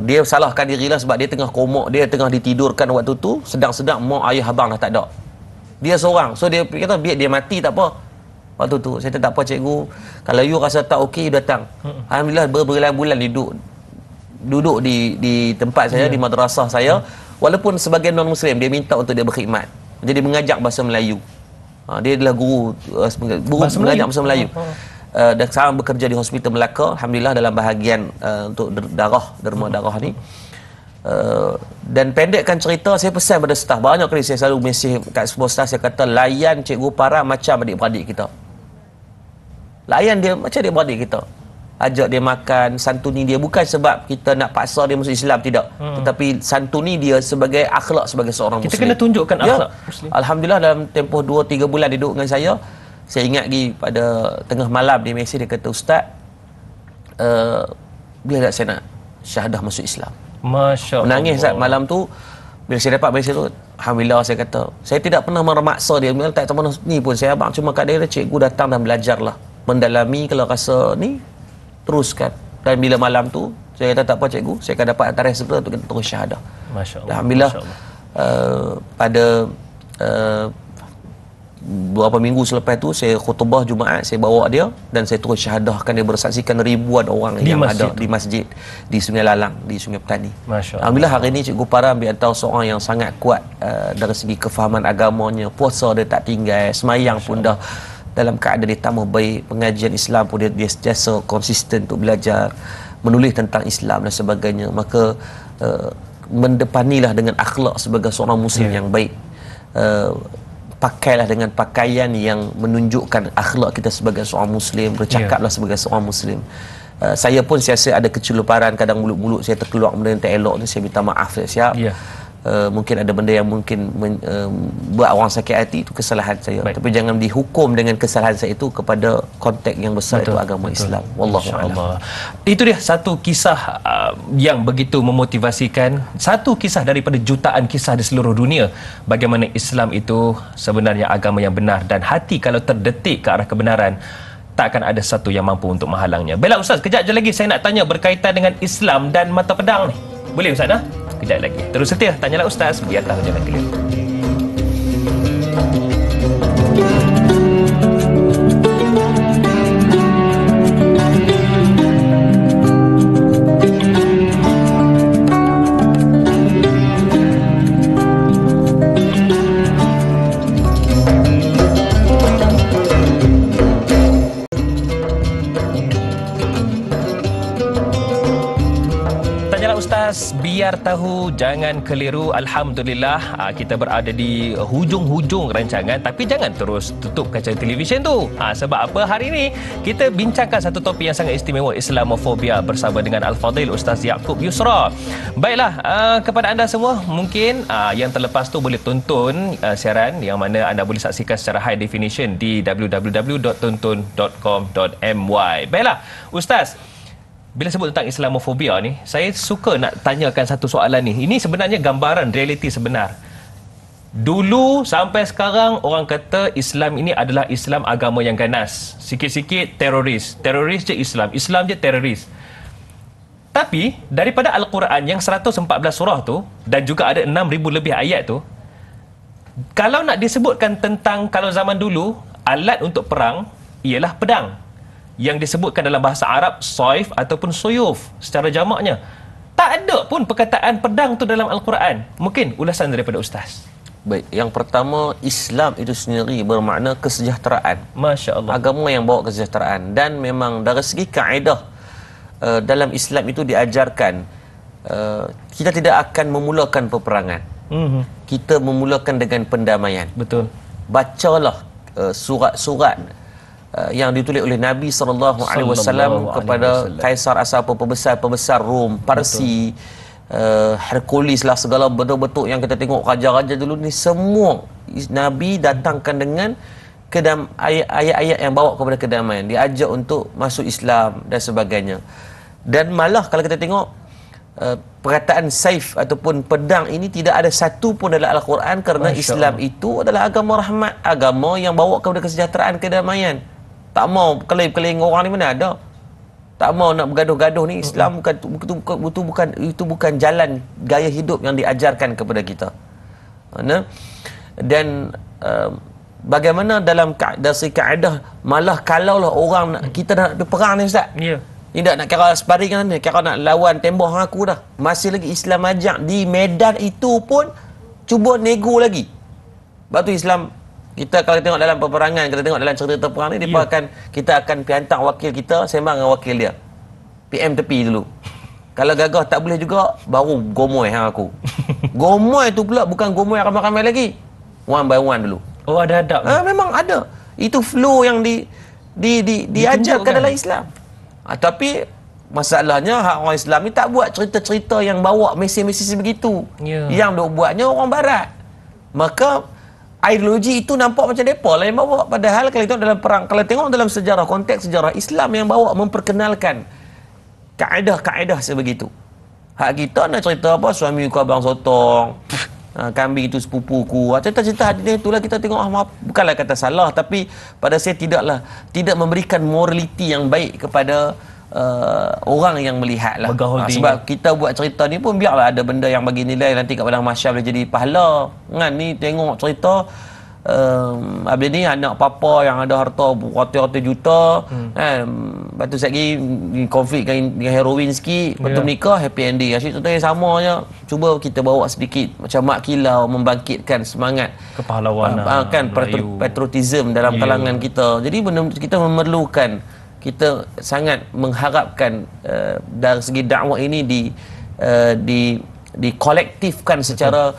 Dia salahkan dirilah sebab dia tengah koma, dia tengah ditidurkan waktu tu, sedang-sedang mak ayah abang dah tak ada. Dia seorang. So dia kata biar dia mati tak apa. Waktu tu saya kata tak apa cikgu, kalau you rasa tak okey, you datang. Alhamdulillah berbulan-bulan duduk di tempat saya, di madrasah saya. Walaupun sebagai non muslim, dia minta untuk dia berkhidmat. Jadi mengajak bahasa Melayu. Dia adalah guru mengajak bahasa Melayu. Dan sekarang bekerja di Hospital Melaka, alhamdulillah, dalam bahagian untuk derma darah ni. Dan pendekkan cerita, saya pesan pada staf, banyak kali saya selalu mesej kat semua staf, saya kata layan Cikgu Param macam adik-beradik kita. Layan dia macam adik-beradik kita. Ajak dia makan, santuni dia, bukan sebab kita nak paksa dia masuk Islam, tidak. Tetapi santuni dia sebagai akhlak sebagai seorang kita muslim. Kita kena tunjukkan akhlak muslim. Alhamdulillah dalam tempoh 2-3 bulan dia duduk dengan saya ingat lagi pada tengah malam dia mesej, dia kata, ustaz, bila tak saya nak syahadah masuk Islam. Masya Allah. Menangis saat malam tu. Bila saya dapat mesej tu, alhamdulillah, saya kata, saya tidak pernah memaksa dia. Tak mana ni pun saya abang, cuma kat dia, cikgu datang dan belajarlah, mendalami, kalau rasa ni teruskan. Dan bila malam tu saya kata tak apa cikgu, saya akan dapat antara sebelah untuk kita terus syahadah. Masya-Allah. Alhamdulillah. Pada beberapa minggu selepas tu saya khutbah Jumaat, saya bawa dia dan saya terus syahadahkan dia, bersaksikan ribuan orang yang ada di masjid di Sungai Lalang, di Sungai Petani. Alhamdulillah hari ini Cikgu Param di antara seorang yang sangat kuat dari segi kefahaman agamanya, puasa dia tak tinggal, semayang pun dah dalam keadaan dia tambah baik, pengajian Islam pun dia sentiasa konsisten untuk belajar, menulis tentang Islam dan sebagainya. Maka mendepanilah dengan akhlak sebagai seorang muslim yang baik. Pakailah dengan pakaian yang menunjukkan akhlak kita sebagai seorang muslim, bercakaplah sebagai seorang muslim. Saya pun siasa ada keculuparan, kadang mulut-mulut saya terkeluar benda yang tak elok ni, saya minta maaf, saya siap. Mungkin ada benda yang mungkin buat orang sakit hati, itu kesalahan saya. Tapi jangan dihukum dengan kesalahan saya itu kepada konteks yang besar, itu agama Islam. Wallahu a'lam. Itu dia satu kisah yang begitu memotivasikan, satu kisah daripada jutaan kisah di seluruh dunia, bagaimana Islam itu sebenarnya agama yang benar, dan hati kalau terdetik ke arah kebenaran, tak akan ada satu yang mampu untuk menghalangnya. Baiklah Ustaz, kejap je lagi saya nak tanya berkaitan dengan Islam dan mata pedang ni. Boleh Ustaz dah? Kejap lagi. Terus setia, tanyalah Ustaz, biar tahu jangan keliru. Biar tahu jangan keliru. Alhamdulillah kita berada di hujung-hujung rancangan, tapi jangan terus tutup kaca televisyen tu. Sebab apa, hari ini kita bincangkan satu topik yang sangat istimewa, Islamofobia, bersama dengan Al-Fadhil Ustaz Yaqub Yusra. Baiklah, kepada anda semua mungkin yang terlepas tu boleh tonton siaran yang mana anda boleh saksikan secara high definition di www.tonton.com.my. Baiklah Ustaz, bila sebut tentang Islamofobia ni, saya suka nak tanyakan satu soalan ni. Ini sebenarnya gambaran realiti sebenar. Dulu sampai sekarang orang kata Islam ini adalah Islam agama yang ganas. Sikit-sikit teroris. Teroris je Islam. Islam je teroris. Tapi daripada Al-Quran yang 114 surah tu dan juga ada 6,000 lebih ayat tu, kalau nak disebutkan tentang kalau zaman dulu alat untuk perang ialah pedang yang disebutkan dalam bahasa Arab saif ataupun suyuf secara jamaknya. Tak ada pun perkataan pedang tu dalam Al-Quran. Mungkin ulasan daripada Ustaz. Baik, yang pertama, Islam itu sendiri bermakna kesejahteraan. Masya Allah. Agama yang bawa kesejahteraan. Dan memang dari segi kaedah dalam Islam itu diajarkan kita tidak akan memulakan peperangan. Kita memulakan dengan pendamaian. Betul. Bacalah surat-surat yang ditulis oleh Nabi SAW kepada Kaisar Asal, pembesar-pembesar Rom, Parsi, Hercules lah, segala bentuk-bentuk yang kita tengok raja-raja dulu ni, semua Nabi datangkan dengan ayat-ayat yang bawa kepada kedamaian, diajak untuk masuk Islam dan sebagainya. Dan malah kalau kita tengok perkataan saif ataupun pedang ini tidak ada satu pun dalam Al-Quran, kerana Islam itu adalah agama rahmat, agama yang bawa kepada kesejahteraan, kedamaian. Tak mau keling-keling orang ni, mana ada. Tak mau nak bergaduh-gaduh ni. Islam itu bukan jalan gaya hidup yang diajarkan kepada kita. Dan bagaimana dalam dari kaedah, malah kalaulah orang kita nak berperang ni Ustaz, tidak nak kira sparring kan, kira nak lawan tembok aku dah, masih lagi Islam ajak di medan itu pun cuba nego lagi. Sebab tu Islam, kita kalau tengok dalam peperangan, kita tengok dalam cerita perang ni, kita akan hantar wakil kita sembang dengan wakil dia, PM tepi dulu. Kalau gagah tak boleh juga, baru gomoy hang aku. Gomoy tu pula bukan gomoy ramai-ramai lagi, one by one dulu. Oh, ada adab. Memang ada. Itu flow yang diajarkan dalam Islam. Tapi masalahnya hak orang Islam ni tak buat cerita-cerita yang bawa mesej-mesej begitu. Yang dok buatnya orang barat. Maka ideologi itu nampak macam depa lah yang bawa. Padahal kalau tengok dalam perang, kalau tengok dalam sejarah, konteks sejarah, Islam yang bawa memperkenalkan kaedah-kaedah sebegitu. Hak kita nak cerita apa, suami ku abang sotong, kambing itu sepupuku, cerita-cerita hadis itulah kita tengok, bukanlah kata salah, tapi pada saya tidak memberikan moraliti yang baik kepada orang yang melihat lah. Sebab kita buat cerita ni pun biarlah ada benda yang bagi nilai, nanti kat padang mahsyar boleh jadi pahala kan. Ni tengok cerita habis ni anak papa yang ada harta ratus-ratus juta kan, lepas tu lagi konflik dengan heroin sikit, lepas tu menikah happy ending. Asyik contoh yang sama je, cuba kita bawa sedikit macam Mak Kilau, membangkitkan semangat kepahlawanan kan, patriotism dalam kalangan kita. Jadi kita memerlukan, kita sangat mengharapkan dari segi dakwah ini dikolektifkan secara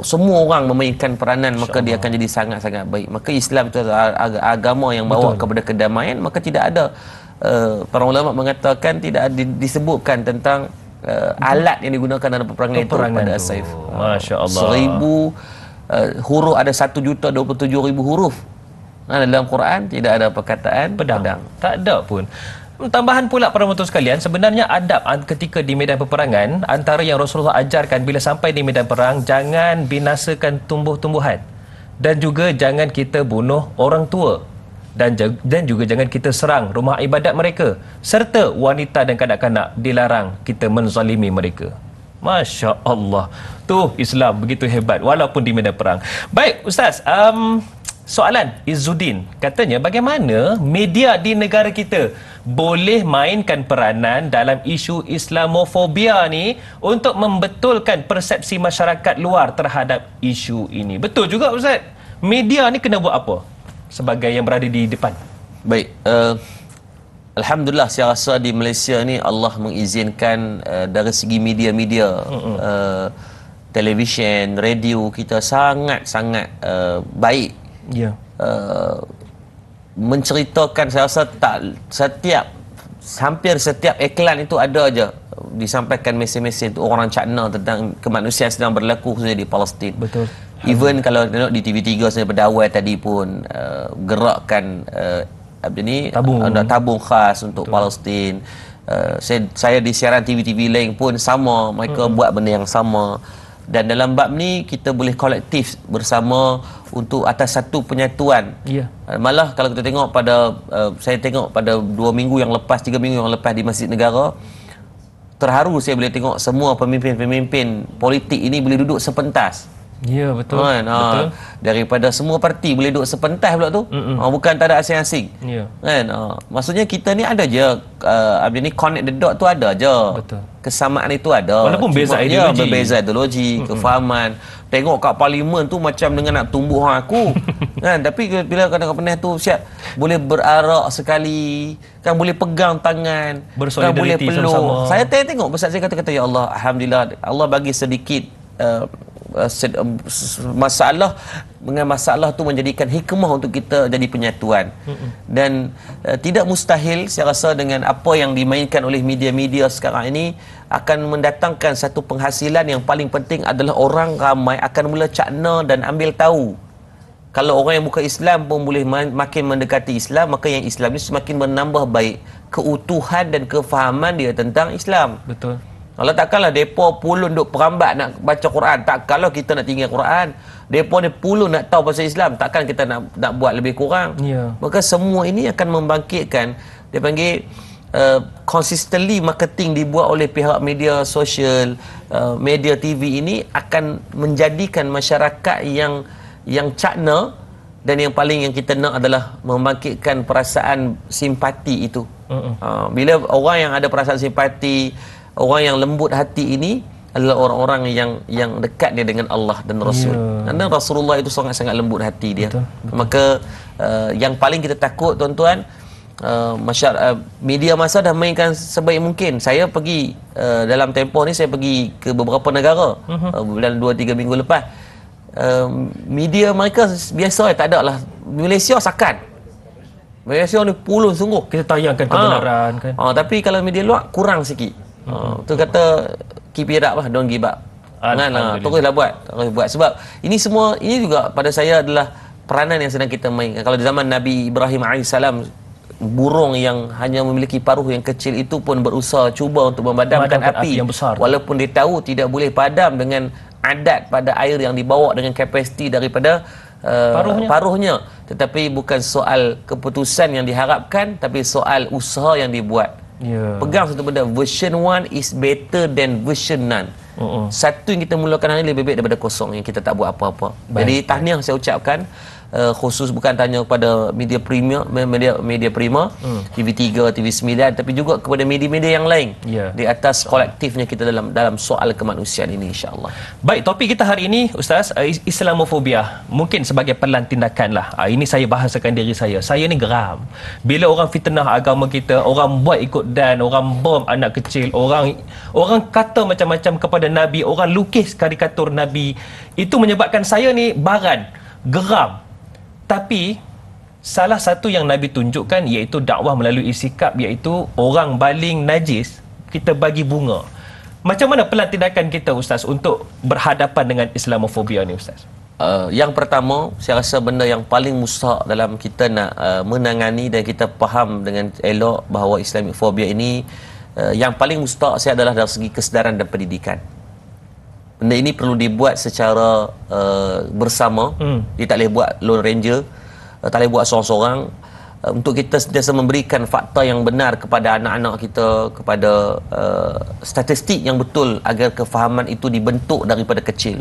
semua orang memainkan peranan, maka dia akan jadi sangat-sangat baik. Maka Islam itu adalah agama yang bawa kepada kedamaian. Maka tidak ada para ulama mengatakan tidak disebutkan tentang alat yang digunakan dalam peperangan itu pada saif. Masya-Allah. 1000 huruf, ada 1,27,000 huruf. Dalam Quran tidak ada perkataan pedang. Tak ada pun. Tambahan pula para penonton sekalian, sebenarnya adab ketika di medan peperangan, antara yang Rasulullah ajarkan bila sampai di medan perang, jangan binasakan tumbuh-tumbuhan, dan juga jangan kita bunuh orang tua, dan juga jangan kita serang rumah ibadat mereka, serta wanita dan kanak-kanak dilarang kita menzalimi mereka. Masya Allah. Tu Islam begitu hebat walaupun di medan perang. Baik Ustaz, soalan Izzuddin katanya, bagaimana media di negara kita boleh mainkan peranan dalam isu Islamofobia ni untuk membetulkan persepsi masyarakat luar terhadap isu ini? Betul juga Ustaz, media ni kena buat apa sebagai yang berada di depan? Baik, alhamdulillah saya rasa di Malaysia ni Allah mengizinkan dari segi media-media, televisyen, radio kita sangat-sangat baik. Menceritakan, saya rasa hampir setiap iklan itu ada aja disampaikan mesej-mesej untuk orang China tentang kemanusiaan sedang berlaku khususnya di Palestin. Betul. Even kalau tengok di TV3 saya berdawai tadi pun gerakkan tabung khas untuk Palestin. Saya di siaran TV-TV lain pun sama, mereka buat benda yang sama. Dan dalam bab ni kita boleh kolektif bersama untuk atas satu penyatuan. Malah kalau kita tengok pada saya tengok pada 2 minggu yang lepas, 3 minggu yang lepas di Masjid Negara, terharu saya boleh tengok semua pemimpin-pemimpin politik ini boleh duduk sepentas. Ya, betul. Kan? Betul. Daripada semua parti boleh duduk sepentas pula tu. Bukan tak ada asing-asing. Ya. Kan? Maksudnya kita ni ada je ni connect the dot tu ada je. Betul. Kesamaan itu ada. Walaupun beza Cuma, ideologi. berbeza ideologi, kefahaman. Tengok kat parlimen tu macam dengan nak tumbuh hang aku. Kan? Tapi bila kadang-kadang tu siap boleh berarak sekali, kan boleh pegang tangan, kan boleh peluk. sama-sama. Saya tengok besar saya kata ya Allah, alhamdulillah Allah bagi sedikit masalah dengan masalah tu menjadikan hikmah untuk kita jadi penyatuan. Dan tidak mustahil saya rasa dengan apa yang dimainkan oleh media-media sekarang ini akan mendatangkan satu penghasilan yang paling penting adalah orang ramai akan mula cakna dan ambil tahu. Kalau orang yang bukan Islam pun boleh makin mendekati Islam, maka yang Islam ini semakin menambah baik keutuhan dan kefahaman dia tentang Islam. Betul. Kalau takkanlah depa pulun duk perambat nak baca Quran, tak kalau kita nak tinggal Quran, depa ni pulun nak tahu pasal Islam, takkan kita nak buat lebih kurang. Maka semua ini akan membangkitkan, dia panggil consistently marketing dibuat oleh pihak media sosial, media TV ini akan menjadikan masyarakat yang cakna, dan yang paling yang kita nak adalah membangkitkan perasaan simpati itu. Bila orang yang ada perasaan simpati, orang yang lembut hati ini adalah orang-orang yang dekat dia dengan Allah dan Rasul. Karena Rasulullah itu sangat-sangat lembut hati dia. Betul. Maka yang paling kita takut tuan-tuan, media masa dah mainkan sebaik mungkin. Saya pergi dalam tempoh ni saya pergi ke beberapa negara dalam 2-3 minggu lepas. Media mereka biasa tak ada lah. Malaysia sakan. Malaysia ni pulun sungguh. Kita tayangkan kebenaran kan. Tapi kalau media luar kurang sikit. Tu kata keep it up lah, don't give up. Teruslah buat. Sebab ini semua, ini juga pada saya adalah peranan yang sedang kita mainkan. Kalau di zaman Nabi Ibrahim AS, burung yang hanya memiliki paruh yang kecil itu pun berusaha cuba untuk memadamkan api yang besar. Walaupun dia tahu tidak boleh padam dengan adat pada air yang dibawa dengan kapasiti daripada paruhnya. Tetapi bukan soal keputusan yang diharapkan, tapi soal usaha yang dibuat. Pegang satu benda, version 1 is better than version none. Satu yang kita mulakan hari ini lebih baik daripada kosong yang kita tak buat apa-apa. Jadi tahniah saya ucapkan, khusus bukan tanya kepada media Prima, TV3, TV9, tapi juga kepada media-media yang lain di atas kolektifnya kita dalam soal kemanusiaan ini, insya-Allah. Baik, topik kita hari ini Ustaz, Islamofobia. Mungkin sebagai pelan tindakan lah. Ini saya bahasakan diri saya. Saya ni geram bila orang fitnah agama kita, orang buat ikut dan orang bom anak kecil, orang kata macam-macam kepada Nabi, orang lukis karikatur Nabi. Itu menyebabkan saya ni baran, geram. Tapi salah satu yang Nabi tunjukkan iaitu dakwah melalui sikap, iaitu orang baling najis kita bagi bunga. Macam mana pelan tindakan kita Ustaz untuk berhadapan dengan Islamofobia ni Ustaz? Yang pertama, saya rasa benda yang paling mustahak dalam kita nak menangani dan kita faham dengan elok bahawa Islamofobia ini, yang paling mustahak saya adalah dari segi kesedaran dan pendidikan. Benda ini perlu dibuat secara bersama. Dia tak boleh buat Lone Ranger, tak boleh buat seorang-seorang. Untuk kita sentiasa memberikan fakta yang benar kepada anak-anak kita, kepada statistik yang betul agar kefahaman itu dibentuk daripada kecil.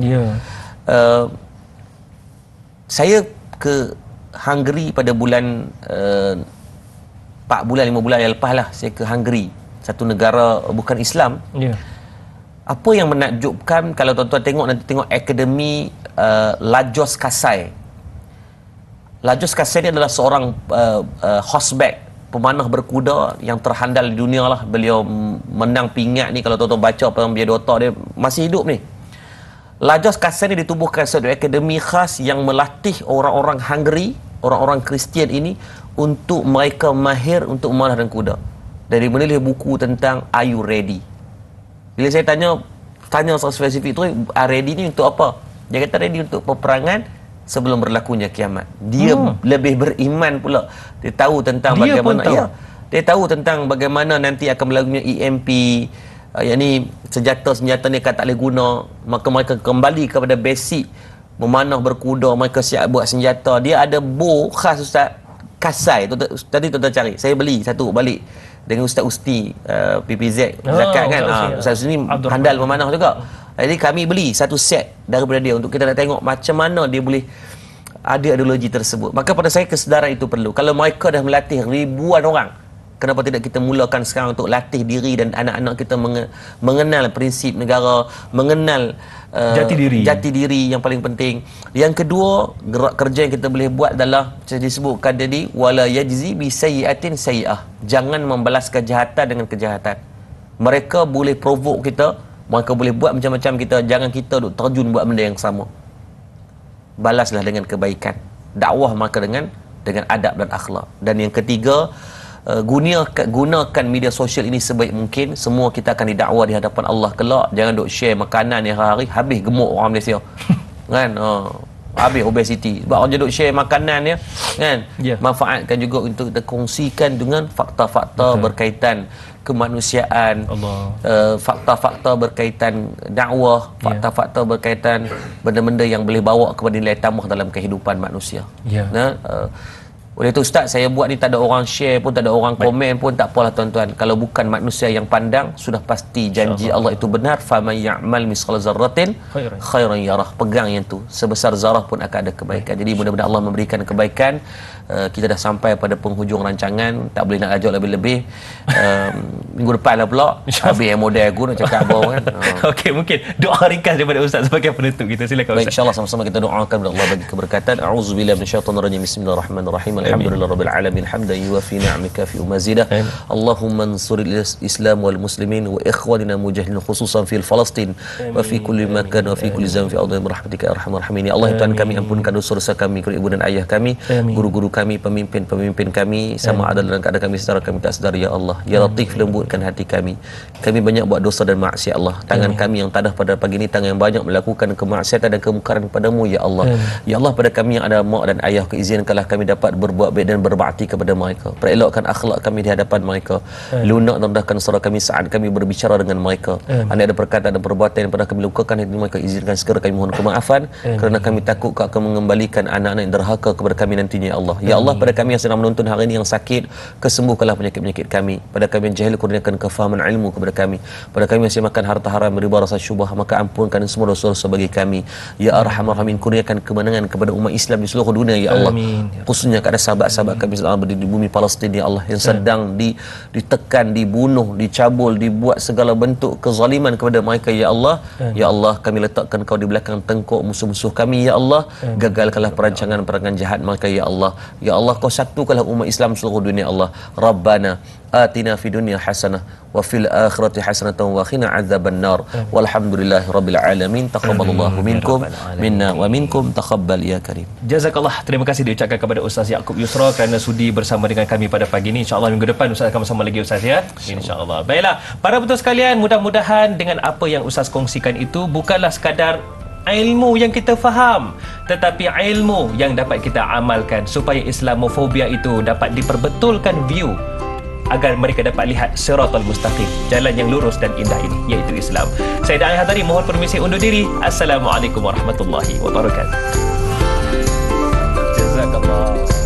Saya ke Hungary pada bulan 4 bulan 5 bulan yang lepas lah. Saya ke Hungary, satu negara bukan Islam. Apa yang menakjubkan, kalau tuan-tuan tengok, nanti tengok akademi Lajos Kasai. Lajos Kasai ni adalah seorang horseback, pemanah berkuda yang terhandal di dunia lah. Beliau menang pingat ni, kalau tuan-tuan baca apa yang biodata dia, masih hidup ni. Lajos Kasai ni ditubuhkan satu akademi khas yang melatih orang-orang Hungary, orang-orang Kristian ini untuk mereka mahir untuk memanahkan kuda. Dari menulis buku tentang Are You Ready? Bila saya tanya soal spesifik tu, ready ni untuk apa? Dia kata ready untuk peperangan sebelum berlakunya kiamat. Dia lebih beriman pula. Dia tahu tentang bagaimana dia tahu tentang bagaimana nanti akan berlakunya EMP, yakni senjata-senjata ni kan tak boleh guna, maka mereka kembali kepada basic memanah berkuda, mereka siap buat senjata. Dia ada bow khas Ustaz, kasai. Tadi tuan-tuan cari, saya beli satu balik dengan Ustaz Usti PPZ Zakat kan. Ustaz Usti ni handal memanah juga. Jadi kami beli satu set daripada dia untuk kita nak tengok macam mana dia boleh ada ideologi tersebut. Maka pada saya kesedaran itu perlu. Kalau mereka dah melatih ribuan orang, kenapa tidak kita mulakan sekarang untuk latih diri dan anak-anak kita mengenal prinsip negara, mengenal jati diri yang paling penting. Yang kedua, gerak kerja yang kita boleh buat adalah macam disebutkan tadi, wala yajzi bi sayyi'atin sayyi'ah. Jangan membalas kejahatan dengan kejahatan. Mereka boleh provoke kita, mereka boleh buat macam-macam kita, jangan kita duk terjun buat benda yang sama. Balaslah dengan kebaikan. Dakwah maka dengan adab dan akhlak. Dan yang ketiga, gunakan media sosial ini sebaik mungkin. Semua kita akan didakwa di hadapan Allah kelak. Jangan duk share makanan yang hari-hari habis gemuk orang Malaysia. Kan? Habis obesity. Sebab orang duk share makanan ya, kan? Manfaatkan juga untuk kita kongsikan dengan fakta-fakta berkaitan kemanusiaan, fakta-fakta berkaitan dakwah, fakta-fakta berkaitan benda-benda yang boleh bawa kepada nilai tambah dalam kehidupan manusia. Oleh itu Ustaz, saya buat ni tak ada orang share pun, tak ada orang komen pun, tak apalah tuan-tuan. Kalau bukan manusia yang pandang, sudah pasti janji Allah itu benar. Faman ya'mal misqala zarratin khairan yarah. Pegang yang tu, sebesar zarah pun akan ada kebaikan. Jadi mudah-mudahan Allah memberikan kebaikan. Kita dah sampai pada penghujung rancangan, tak boleh nak ajak lebih-lebih. Minggu depan lah pula habis model aku nak cakap apa kan. Okey, mungkin doa ringkas daripada Ustaz sebagai penutup kita. Silakan Ustaz. Baik, insya-Allah sama-sama kita doakan kepada Allah bagi keberkatan. A'udzubillahi minasyaitonirrajim. Bismillahirrahmanirrahim. Alhamdulillahirabbil alamin. Hamdan yuwafi ni'amika fi mazidah. Allahumma ansuril Islam wal muslimin wa ikhwanina mujahidin khususan fil Palestin wa fi kulli makan wa fi kulli zaman fi ardhi rahmatika ya arhamar rahimin. Ya Allah, Tuhan kami, ampunkan dosa-dosa kami, ibu dan ayah kami, guru-guru kami, pemimpin-pemimpin kami, sama ada dalam keadaan kami secara kami tak sedar ya Allah. Ya Latif, lembutkan hati kami. Kami banyak buat dosa dan maksiat Allah. Tangan kami yang tadah pada pagi ini, tangan yang banyak melakukan kemaksiatan dan kemungkaran kepadamu ya Allah. Ya Allah, pada kami yang ada mak dan ayah, izinkanlah kami dapat berbuat baik dan berbakti kepada mereka. Perelokkan akhlak kami di hadapan mereka. Lunak dan rendahkan suara kami saat kami berbicara dengan mereka. Andai ada perkataan dan perbuatan yang pernah kami lukakan hati mereka, izinkan segera kami mohon kemaafan, kerana kami takut Kau akan mengembalikan anak-anak yang derhaka kepada kami nantinya ya Allah. Ya Allah, pada kami yang sedang menonton hari ini yang sakit, kesembuhkanlah penyakit-penyakit kami. Pada kami yang jahil, kurniakan kefahaman ilmu kepada kami. Pada kami yang makan harta haram, riba, rasa syubah, maka ampunkan semua dosa-dosa bagi kami. Ya Arhamar Rahimin, kurniakan kemenangan kepada umat Islam di seluruh dunia ya Allah. Khususnya kepada sahabat-sahabat kami sedang berada di bumi Palestin ya Allah, yang sedang ditekan, dibunuh, dicabul, dibuat segala bentuk kezaliman kepada mereka ya Allah. Ya Allah, kami letakkan Kau di belakang tengkuk musuh-musuh kami ya Allah. Gagalkanlah perancangan-perancangan jahat mereka ya Allah. Ya Allah, Kau satukanlah umat Islam seluruh dunia Allah. Rabbana atina fid dunya hasanah wa fil akhirati hasanatan wa qina adzabannar. Walhamdulillahi rabbil alamin. Taqabbalallahu minkum minna wa minkum taqabbal ya karim. Jazakallah. Terima kasih diucapkan kepada Ustaz Yaakob Yusra kerana sudi bersama dengan kami pada pagi ini. InsyaAllah minggu depan Ustaz akan bersama lagi Ustaz ya. InsyaAllah. Baiklah, para penonton sekalian, mudah-mudahan dengan apa yang Ustaz kongsikan itu bukanlah sekadar ilmu yang kita faham, tetapi ilmu yang dapat kita amalkan supaya Islamofobia itu dapat diperbetulkan view, agar mereka dapat lihat siratal mustaqim, jalan yang lurus dan indah ini, iaitu Islam. Saya Da'ai Hadari mohon permisi undur diri. Assalamualaikum warahmatullahi wabarakatuh. Jazakallah.